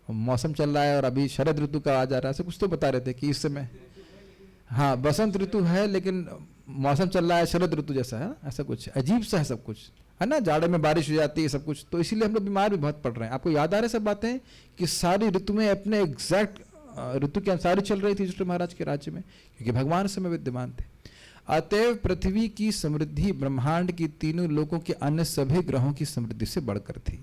मौसम चल रहा है, और अभी शरद ऋतु का आ जा रहा है, ऐसा कुछ तो बता रहे थे कि इस समय, हाँ बसंत ऋतु है लेकिन मौसम चल रहा है शरद ऋतु जैसा है, ऐसा कुछ अजीब सा है सब कुछ, है ना। जाड़े में बारिश हो जाती है सब कुछ, तो इसीलिए हम लोग बीमार भी बहुत पड़ रहे हैं। आपको याद आ रहा है सब बातें कि सारी ऋतु में अपने एग्जैक्ट ऋतु के अनुसार ही चल रही थी युधिष्ठिर महाराज के राज्य में, क्योंकि भगवान उस समय विद्यमान थे। अतएव पृथ्वी की समृद्धि ब्रह्मांड की तीनों लोकों के अन्य सभी ग्रहों की समृद्धि से बढ़कर थी।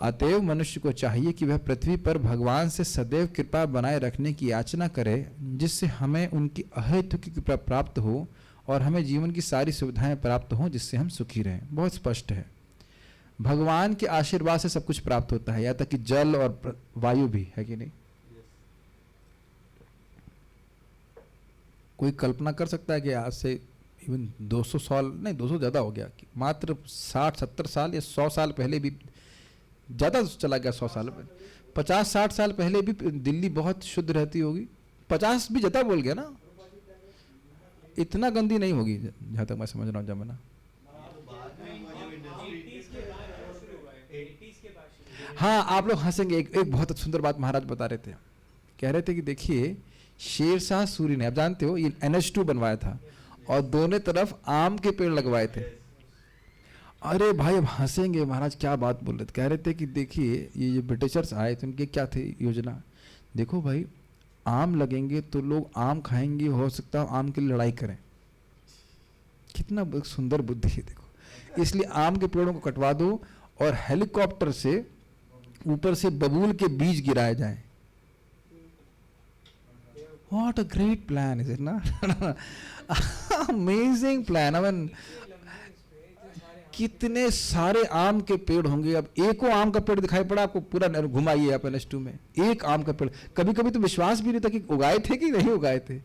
अतएव मनुष्य को चाहिए कि वह पृथ्वी पर भगवान से सदैव कृपा बनाए रखने की याचना करे, जिससे हमें उनकी अहेतुक कृपा प्राप्त हो और हमें जीवन की सारी सुविधाएं प्राप्त हों, जिससे हम सुखी रहें। बहुत स्पष्ट है, भगवान के आशीर्वाद से सब कुछ प्राप्त होता है, यहाँ तक कि जल और वायु भी, है कि नहीं। कोई कल्पना कर सकता है कि आज से इवन 200 साल नहीं, 200 ज़्यादा हो गया, कि मात्र 60-70 साल या 100 साल पहले भी, ज़्यादा चला गया 100 साल, 50-60 साल पहले भी दिल्ली बहुत शुद्ध रहती होगी। 50 भी ज़्यादा बोल गया ना, इतना गंदी नहीं होगी जहाँ तक मैं समझ रहा हूँ जमाना। हाँ, आप लोग हंसेंगे, एक बहुत सुंदर बात महाराज बता रहे थे, कह रहे थे कि देखिए शेरशाह सूरी ने, आप जानते हो, ये NH2 बनवाया था और दोनों तरफ आम के पेड़ लगवाए थे। अरे भाई अब हंसेंगे, महाराज क्या बात बोल रहे थे, कह रहे थे कि देखिए ये ब्रिटिशर्स आए थे, उनके क्या थे योजना, देखो भाई आम लगेंगे तो लोग आम खाएंगे, हो सकता है आम के लिए लड़ाई करें। कितना सुंदर बुद्धि है देखो। इसलिए आम के पेड़ों को कटवा दो और हेलीकॉप्टर से ऊपर से बबूल के बीज गिराए जाएं। What a great plan, is it not? Amazing plan. I mean, कितने सारे आम के पेड़ होंगे। अब एको आम का पेड़ दिखाई पड़ा आपको, पूरा घुमाइए आप NH2 में, एक आम का पेड़। कभी कभी तो विश्वास भी नहीं था कि उगाए थे कि नहीं उगाए थे।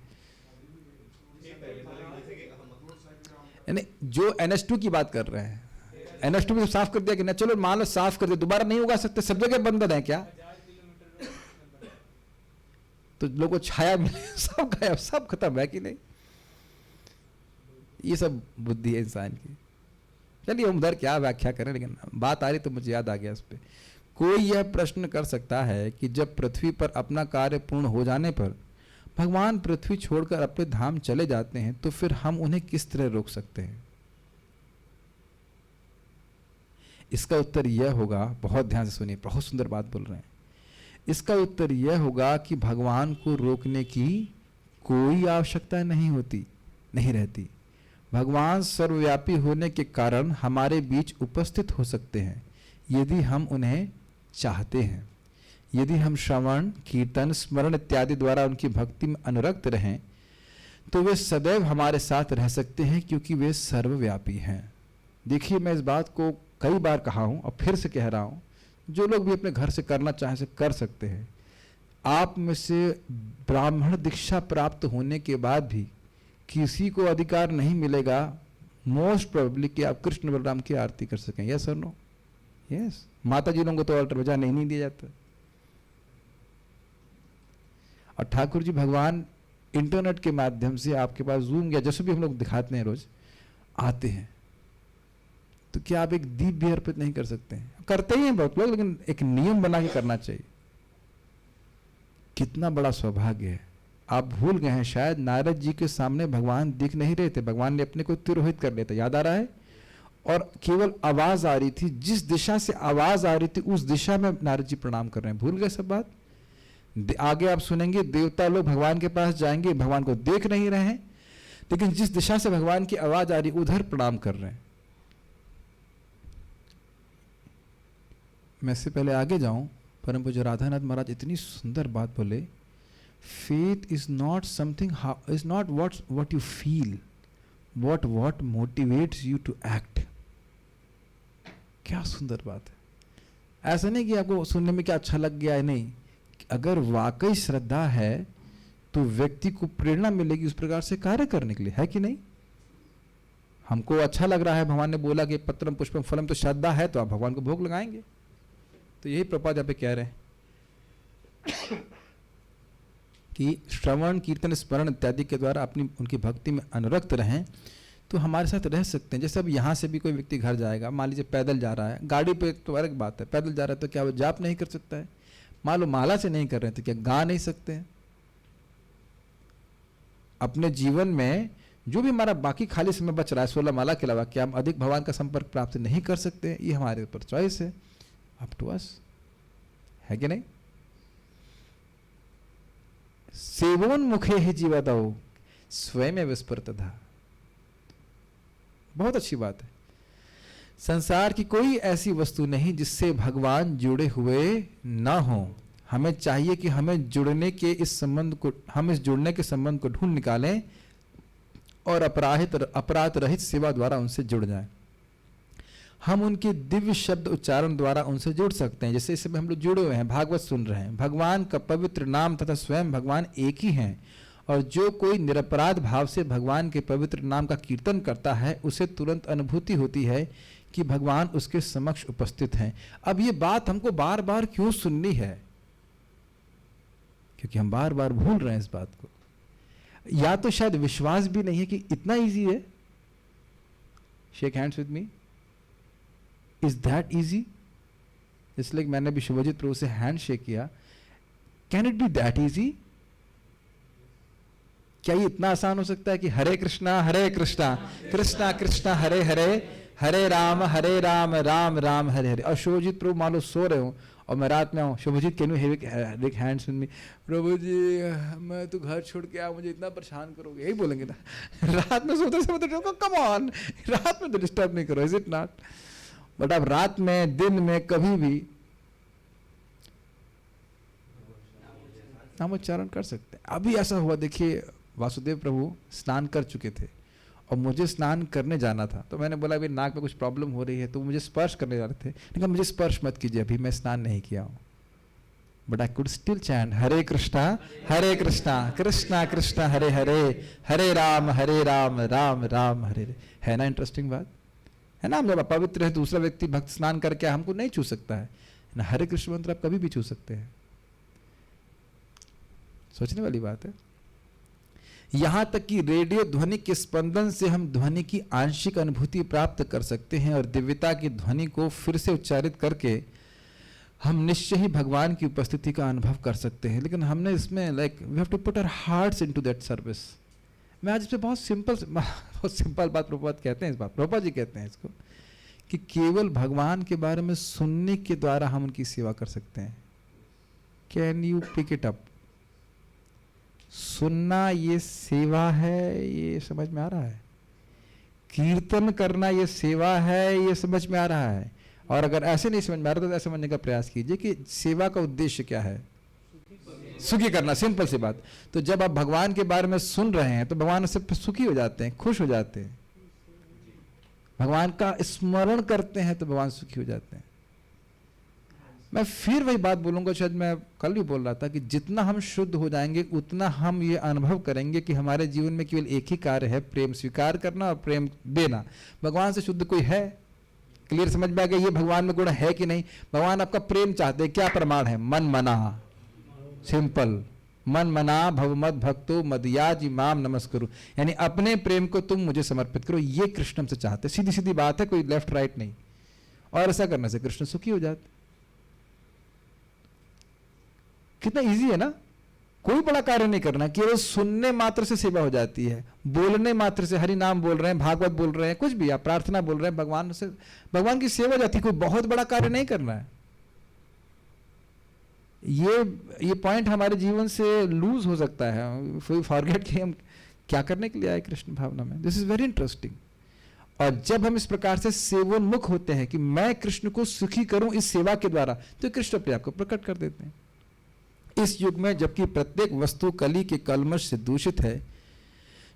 यानी जो NH2 की बात कर रहे हैं, NH2 भी साफ कर दिया कि ना, चलो मान लो साफ कर दिया, दोबारा नहीं उगा सकते, सब जगह बंधन है क्या, तो लोगों को छाया मिले, सब गायब, सब खत्म है कि नहीं। ये सब बुद्धि है इंसान की। चलिए हम उधर क्या व्याख्या करें, लेकिन बात आ रही तो मुझे याद आ गया इस पे। कोई यह प्रश्न कर सकता है कि जब पृथ्वी पर अपना कार्य पूर्ण हो जाने पर भगवान पृथ्वी छोड़कर अपने धाम चले जाते हैं, तो फिर हम उन्हें किस तरह रोक सकते हैं। इसका उत्तर यह होगा, बहुत ध्यान से सुनिए, बहुत सुंदर बात बोल रहे हैं। इसका उत्तर यह होगा कि भगवान को रोकने की कोई आवश्यकता नहीं रहती। भगवान सर्वव्यापी होने के कारण हमारे बीच उपस्थित हो सकते हैं यदि हम उन्हें चाहते हैं। यदि हम श्रवण, कीर्तन, स्मरण इत्यादि द्वारा उनकी भक्ति में अनुरक्त रहें, तो वे सदैव हमारे साथ रह सकते हैं, क्योंकि वे सर्वव्यापी हैं। देखिए, मैं इस बात को कई बार कहा हूं और फिर से कह रहा हूं, जो लोग भी अपने घर से करना चाहें से कर सकते हैं। आप में से ब्राह्मण दीक्षा प्राप्त होने के बाद भी किसी को अधिकार नहीं मिलेगा मोस्ट प्रोबेबली कि आप कृष्ण बलराम की आरती कर सकें। यस और नो? यस। माता जी लोगों को तो ऑल्टर बजाने नहीं दिया जाता। और ठाकुर जी भगवान इंटरनेट के माध्यम से आपके पास जूम या जैसे भी हम लोग दिखाते हैं रोज आते हैं, तो क्या आप एक दीप भी अर्पित नहीं कर सकते हैं? करते ही हैं बहुत लोग, लेकिन एक नियम बना के करना चाहिए। कितना बड़ा सौभाग्य है। आप भूल गए हैं शायद, नारद जी के सामने भगवान दिख नहीं रहे थे, भगवान ने अपने को तिरोहित कर लिया था, याद आ रहा है? और केवल आवाज आ रही थी, जिस दिशा से आवाज आ रही थी उस दिशा में नारद जी प्रणाम कर रहे हैं। भूल गए सब बात? आगे आप सुनेंगे, देवता लोग भगवान के पास जाएंगे, भगवान को देख नहीं रहे हैं, लेकिन जिस दिशा से भगवान की आवाज आ रही उधर प्रणाम कर रहे हैं। मैं इससे पहले आगे जाऊं, परम पूज्य राधानाथ महाराज इतनी सुंदर बात बोले, faith is not something, is not what you feel, what motivates you to act। क्या सुंदर बात है। ऐसा नहीं कि आपको सुनने में क्या अच्छा लग गया है, नहीं, अगर वाकई श्रद्धा है तो व्यक्ति को प्रेरणा मिलेगी उस प्रकार से कार्य करने के लिए, है कि नहीं? हमको अच्छा लग रहा है, भगवान ने बोला कि पत्रम पुष्पम फलम, तो श्रद्धा है तो आप भगवान को भोग लगाएंगे। तो यही प्रपाद यहाँ पे कह रहे हैं कि श्रवण, कीर्तन, स्मरण इत्यादि के द्वारा अपनी उनकी भक्ति में अनुरक्त रहें तो हमारे साथ रह सकते हैं। जैसे अब यहाँ से भी कोई व्यक्ति घर जाएगा, मान लीजिए पैदल जा रहा है, गाड़ी पे तो अलग बात है, पैदल जा रहा है तो क्या वो जाप नहीं कर सकता है? मान लो माला से नहीं कर रहे थे, क्या गा नहीं सकते हैं? अपने जीवन में जो भी हमारा बाकी खाली समय बच रहा है 16 माला के अलावा, क्या हम अधिक भगवान का संपर्क प्राप्त नहीं कर सकते हैं? ये हमारे ऊपर चॉइस है, अप टू अस, है कि नहीं? सेवोन्मुखे ही जीवतौ स्वयं विस्फुरतः। बहुत अच्छी बात है। संसार की कोई ऐसी वस्तु नहीं जिससे भगवान जुड़े हुए ना हो। हमें चाहिए कि हमें जुड़ने के इस संबंध को, हम इस जुड़ने के संबंध को ढूंढ निकालें और अपराध रहित सेवा द्वारा उनसे जुड़ जाएं। हम उनके दिव्य शब्द उच्चारण द्वारा उनसे जुड़ सकते हैं। जैसे इसमें हम लोग जुड़े हुए हैं, भागवत सुन रहे हैं, भगवान का पवित्र नाम तथा स्वयं भगवान एक ही हैं और जो कोई निरपराध भाव से भगवान के पवित्र नाम का कीर्तन करता है उसे तुरंत अनुभूति होती है कि भगवान उसके समक्ष उपस्थित हैं। अब ये बात हमको बार बार क्यों सुननी है? क्योंकि हम बार बार भूल रहे हैं इस बात को, या तो शायद विश्वास भी नहीं है कि इतना इजी है। Shake hands with me, is that easy? इसलिए मैंने भी शुभजीत प्रभु से हैंड शेक किया। Can it be that easy? क्या ये इतना आसान हो सकता है कि हरे कृष्णा कृष्णा कृष्णा हरे हरे, हरे राम राम राम हरे हरे? और शुभजीत प्रभु मान लो सो रहे हो और मैं रात में आऊँ, Shubhajit can you have hands with me? Prabhu ji मैं तो घर छोड़ के आया, मुझे इतना परेशान करोगे, यही बोलेंगे ना। रात में सोते सोते कम ऑन, रात में तो डिस्टर्ब नहीं करो, इज इट नॉट? बट अब रात में दिन में कभी भी नाम उच्चारण कर सकते हैं। अभी ऐसा हुआ, देखिए वासुदेव प्रभु स्नान कर चुके थे और मुझे स्नान करने जाना था, तो मैंने बोला अभी नाक में कुछ प्रॉब्लम हो रही है, तो मुझे स्पर्श करने जा रहे थे, लेकिन मुझे स्पर्श मत कीजिए, अभी मैं स्नान नहीं किया हूँ। But I could still chant Hare Krishna Krishna Krishna Hare Hare, Hare Ram Ram Ram Hare Hare. है ना इंटरेस्टिंग बात? है ना? हम जब पवित्र है, दूसरा व्यक्ति भक्त स्नान करके हमको नहीं छू सकता है ना, हरे कृष्ण मंत्र आप कभी भी छू सकते हैं। सोचने वाली बात है। यहां तक कि रेडियो ध्वनि के स्पंदन से हम ध्वनि की आंशिक अनुभूति प्राप्त कर सकते हैं और दिव्यता की ध्वनि को फिर से उच्चारित करके हम निश्चय ही भगवान की उपस्थिति का अनुभव कर सकते हैं। लेकिन हमने इसमें we have to put our hearts into that service. मैं आज इसमें बहुत सिंपल बात प्रभुपाद कहते हैं, इस बात प्रभुपाद जी कहते हैं इसको, कि केवल भगवान के बारे में सुनने के द्वारा हम उनकी सेवा कर सकते हैं। Can you pick it up? सुनना ये सेवा है, ये समझ में आ रहा है? कीर्तन करना ये सेवा है, ये समझ में आ रहा है? और अगर ऐसे नहीं समझ में आ रहा तो ऐसे समझने का प्रयास कीजिए कि सेवा का उद्देश्य क्या है? सुखी करना, सिंपल सी बात। तो जब आप भगवान के बारे में सुन रहे हैं तो भगवान उससे सुखी हो जाते हैं, खुश हो जाते हैं। भगवान का स्मरण करते हैं तो भगवान सुखी हो जाते हैं। मैं फिर वही बात बोलूंगा, शायद मैं कल भी बोल रहा था, कि जितना हम शुद्ध हो जाएंगे उतना हम ये अनुभव करेंगे कि हमारे जीवन में केवल एक ही कार्य है, प्रेम स्वीकार करना और प्रेम देना। भगवान से शुद्ध कोई है? क्लियर समझ में आ गया ये भगवान में गुण है कि नहीं? भगवान आपका प्रेम चाहते हैं। क्या प्रमाण है? मन मना, सिंपल, मन मना भव मद भक्तो मदयाज इमाम नमस्करो, यानी अपने प्रेम को तुम मुझे समर्पित करो। ये कृष्ण हमसे चाहते, सीधी सीधी बात है, कोई लेफ्ट राइट नहीं। और ऐसा करने से कृष्ण सुखी हो जाते। कितना इजी है ना? कोई बड़ा कार्य नहीं करना, केवल सुनने मात्र से सेवा हो जाती है। बोलने मात्र से, हरि नाम बोल रहे हैं, भागवत बोल रहे हैं, कुछ भी आप प्रार्थना बोल रहे हैं, भगवान से भगवान की सेवा हो जाती है। कोई बहुत बड़ा कार्य नहीं करना है। ये पॉइंट हमारे जीवन से लूज हो सकता है, फॉरगेट कि हम क्या करने के लिए आए कृष्ण भावना में। This is very interesting. और जब हम इस प्रकार से सेवोन्मुख होते हैं कि मैं कृष्ण को सुखी करूं इस सेवा के द्वारा, तो कृष्ण अपने आप को प्रकट कर देते हैं। इस युग में जबकि प्रत्येक वस्तु कली के कलमश से दूषित है,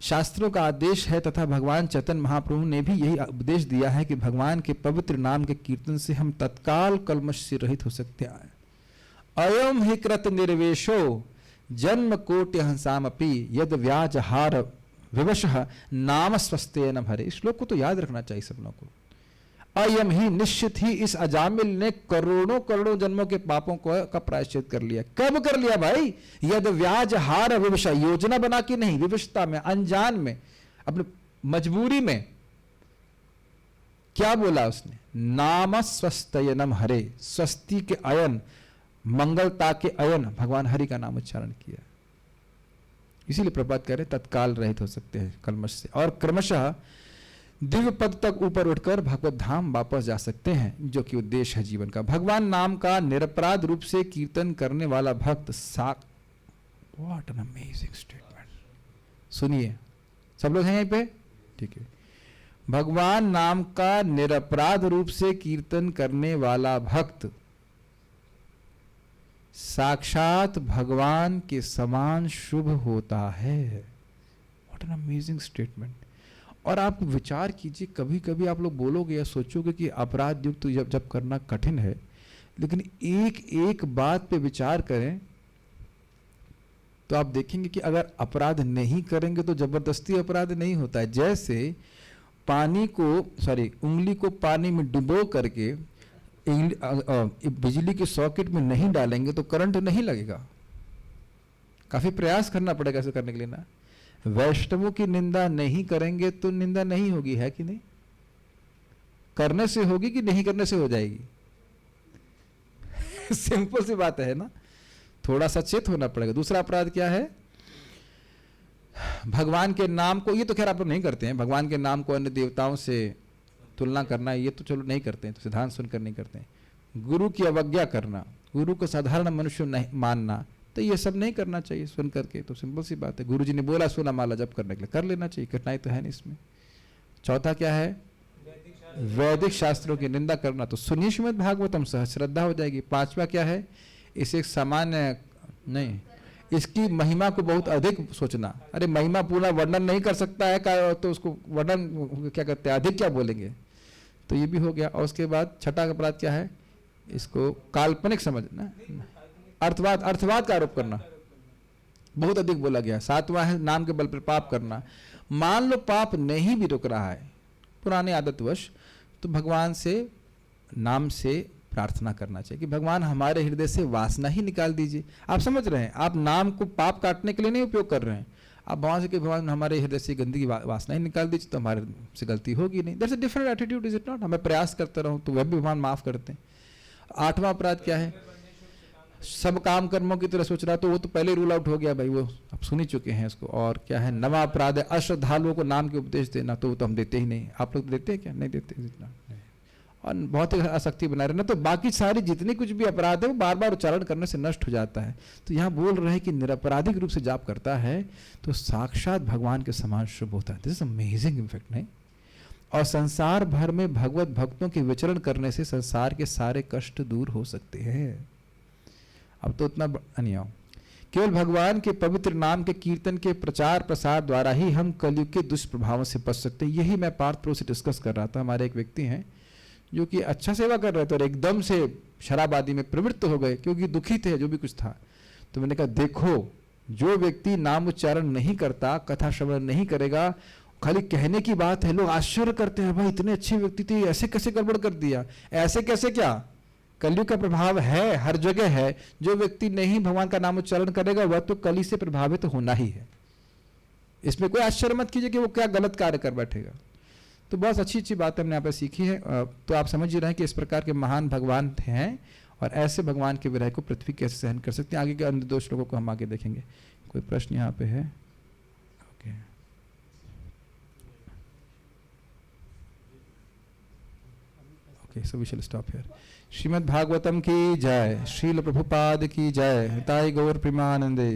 शास्त्रों का आदेश है तथा भगवान चैतन्य महाप्रभु ने भी यही उपदेश दिया है कि भगवान के पवित्र नाम के कीर्तन से हम तत्काल कलमश से रहित हो सकते हैं। अयम ही कृत निर्वेशो जन्म कोटि हंसामपि यद व्याजहार विवशः नाम स्वस्ते न भरे। श्लोक को तो याद रखना चाहिए सब लोगों को। अयम ही, निश्चित ही, इस अजामिल ने करोड़ों करोड़ों जन्मों के पापों का प्रायश्चित कर लिया। कब कर लिया भाई? यद व्याज हार विवशा, योजना बना के नहीं, विवशता में, अनजान में, अपने मजबूरी में। क्या बोला उसने? नाम स्वस्तयनम हरे, स्वस्ति के अयन, मंगलता के अयन, भगवान हरि का नाम उच्चारण किया। इसीलिए प्रभात कह रहे तत्काल रहित हो सकते हैं कलमश से, और क्रमशः दिव्य पद तक ऊपर उठकर भगवत धाम वापस जा सकते हैं, जो कि उद्देश्य है जीवन का। भगवान नाम का निरपराध रूप से कीर्तन करने वाला भक्त व्हाट एन अमेजिंग स्टेटमेंट। सुनिए, सब लोग हैं यहीं पे? ठीक है। भगवान नाम का निरपराध रूप से कीर्तन करने वाला भक्त साक्षात भगवान के समान शुभ होता है। What an amazing statement. और आप विचार कीजिए, कभी कभी आप लोग बोलोगे या सोचोगे कि अपराध युक्त तो जब करना कठिन है, लेकिन एक एक बात पे विचार करें तो आप देखेंगे कि अगर अपराध नहीं करेंगे तो जबरदस्ती अपराध नहीं होता है। जैसे पानी को उंगली को पानी में डुबो करके बिजली के सॉकेट में नहीं डालेंगे तो करंट नहीं लगेगा। काफी प्रयास करना पड़ेगा ऐसे करने के लिए ना। वैष्णवों की निंदा नहीं करेंगे तो निंदा नहीं होगी, है कि नहीं? करने से होगी कि नहीं करने से हो जाएगी? सिंपल सी बात है ना। थोड़ा सचेत होना पड़ेगा। दूसरा अपराध क्या है? भगवान के नाम को, ये तो खैर आप लोग नहीं करते हैं, भगवान के नाम को अन्य देवताओं से तुलना करना, ये तो चलो नहीं करते हैं, तो सिद्धांत सुनकर नहीं करते हैं। गुरु की अवज्ञा करना, गुरु को साधारण मनुष्य नहीं मानना, तो ये सब नहीं करना चाहिए सुन करके। तो सिंपल सी बात है, गुरु जी ने बोला सोना माला जप करने के लिए, कर लेना चाहिए, कठिनाई तो है नहीं इसमें। चौथा क्या है? वैदिक शास्त्रों की निंदा करना, तो सुनिए श्रीमद् भागवतम, सहज श्रद्धा हो जाएगी। पांचवा क्या है? इसे सामान्य नहीं, इसकी महिमा को बहुत अधिक सोचना। अरे महिमा पूरा वर्णन नहीं कर सकता है का, तो उसको वर्णन क्या करते हैं, अधिक क्या बोलेंगे? तो ये भी हो गया। और उसके बाद छठा अपराध क्या है? इसको काल्पनिक समझना, अर्थवाद का आरोप करना, बहुत अधिक बोला गया। सातवां है नाम के बल पर पाप करना। मान लो पाप नहीं भी रुक रहा है पुराने आदतवश, तो भगवान से नाम से प्रार्थना करना चाहिए कि भगवान हमारे हृदय से वासना ही निकाल दीजिए। आप समझ रहे हैं, आप नाम को पाप काटने के लिए नहीं उपयोग कर रहे हैं। आप भगवान से कि भगवान हमारे हृदय से गंदगी वासना ही निकाल दीजिए, तो हमारे से गलती होगी नहीं। That's a different attitude, is it not? हमें प्रयास करते रहूं तो वह भी भगवान माफ करते हैं। आठवां अपराध क्या है? सब काम कर्मों की तरह सोच रहा, तो वो तो पहले रूल आउट हो गया भाई, वो आप सुन ही चुके हैं इसको। और क्या है? नवा अपराध है अश्रद्धालुओं को नाम के उपदेश देना, तो वो तो हम देते ही नहीं। आप लोग देते हैं क्या? नहीं देते जितना। और बहुत ही आसक्ति बना रहे ना, तो बाकी सारी जितनी कुछ भी अपराध है वो बार बार उच्चारण करने से नष्ट हो जाता है। तो यहाँ बोल रहे हैं कि निरपराधिक रूप से जाप करता है तो साक्षात भगवान के समान शुभ होता है। दिस इज अमेजिंग इफेक्ट, नहीं? और संसार भर में भगवत भक्तों के विचरण करने से संसार के सारे कष्ट दूर हो सकते हैं। अब तो उतना नहीं आओ, केवल भगवान के पवित्र नाम के कीर्तन के प्रचार प्रसार द्वारा ही हम कलयुग के दुष्प्रभावों से बच सकते हैं। यही मैं पार्थ प्रो से डिस्कस कर रहा था। हमारे एक व्यक्ति हैं जो कि अच्छा सेवा कर रहे थे और एकदम से शराब आदि में प्रवृत्त हो गए क्योंकि दुखी थे, जो भी कुछ था। तो मैंने कहा देखो, जो व्यक्ति नाम उच्चारण नहीं करता, कथा श्रवण नहीं करेगा, खाली कहने की बात है, लोग आश्चर्य करते हैं, भाई इतने अच्छे व्यक्ति थे, ऐसे कैसे गड़बड़ कर दिया? ऐसे कैसे क्या? कलयुग का प्रभाव है, हर जगह है। जो व्यक्ति नहीं भगवान का नाम उच्चारण करेगा वह तो कली से प्रभावित होना ही है। इसमें कोई आश्चर्य मत कीजिए कि वो क्या गलत कार्य कर बैठेगा। तो बहुत अच्छी अच्छी बात हमने यहाँ पे सीखी है। तो आप समझ ही रहे हैं कि इस प्रकार के महान भगवान हैं और ऐसे भगवान के विरह को पृथ्वी कैसे सहन कर सकते हैं। आगे के अन्य दो श्लोकों को हम आगे देखेंगे। कोई प्रश्न यहाँ पे है? Okay, okay, so we shall stop here. Srimad Bhagavatam की जय, श्रील प्रभुपाद की जय, ताई गौर प्रेमानंदे।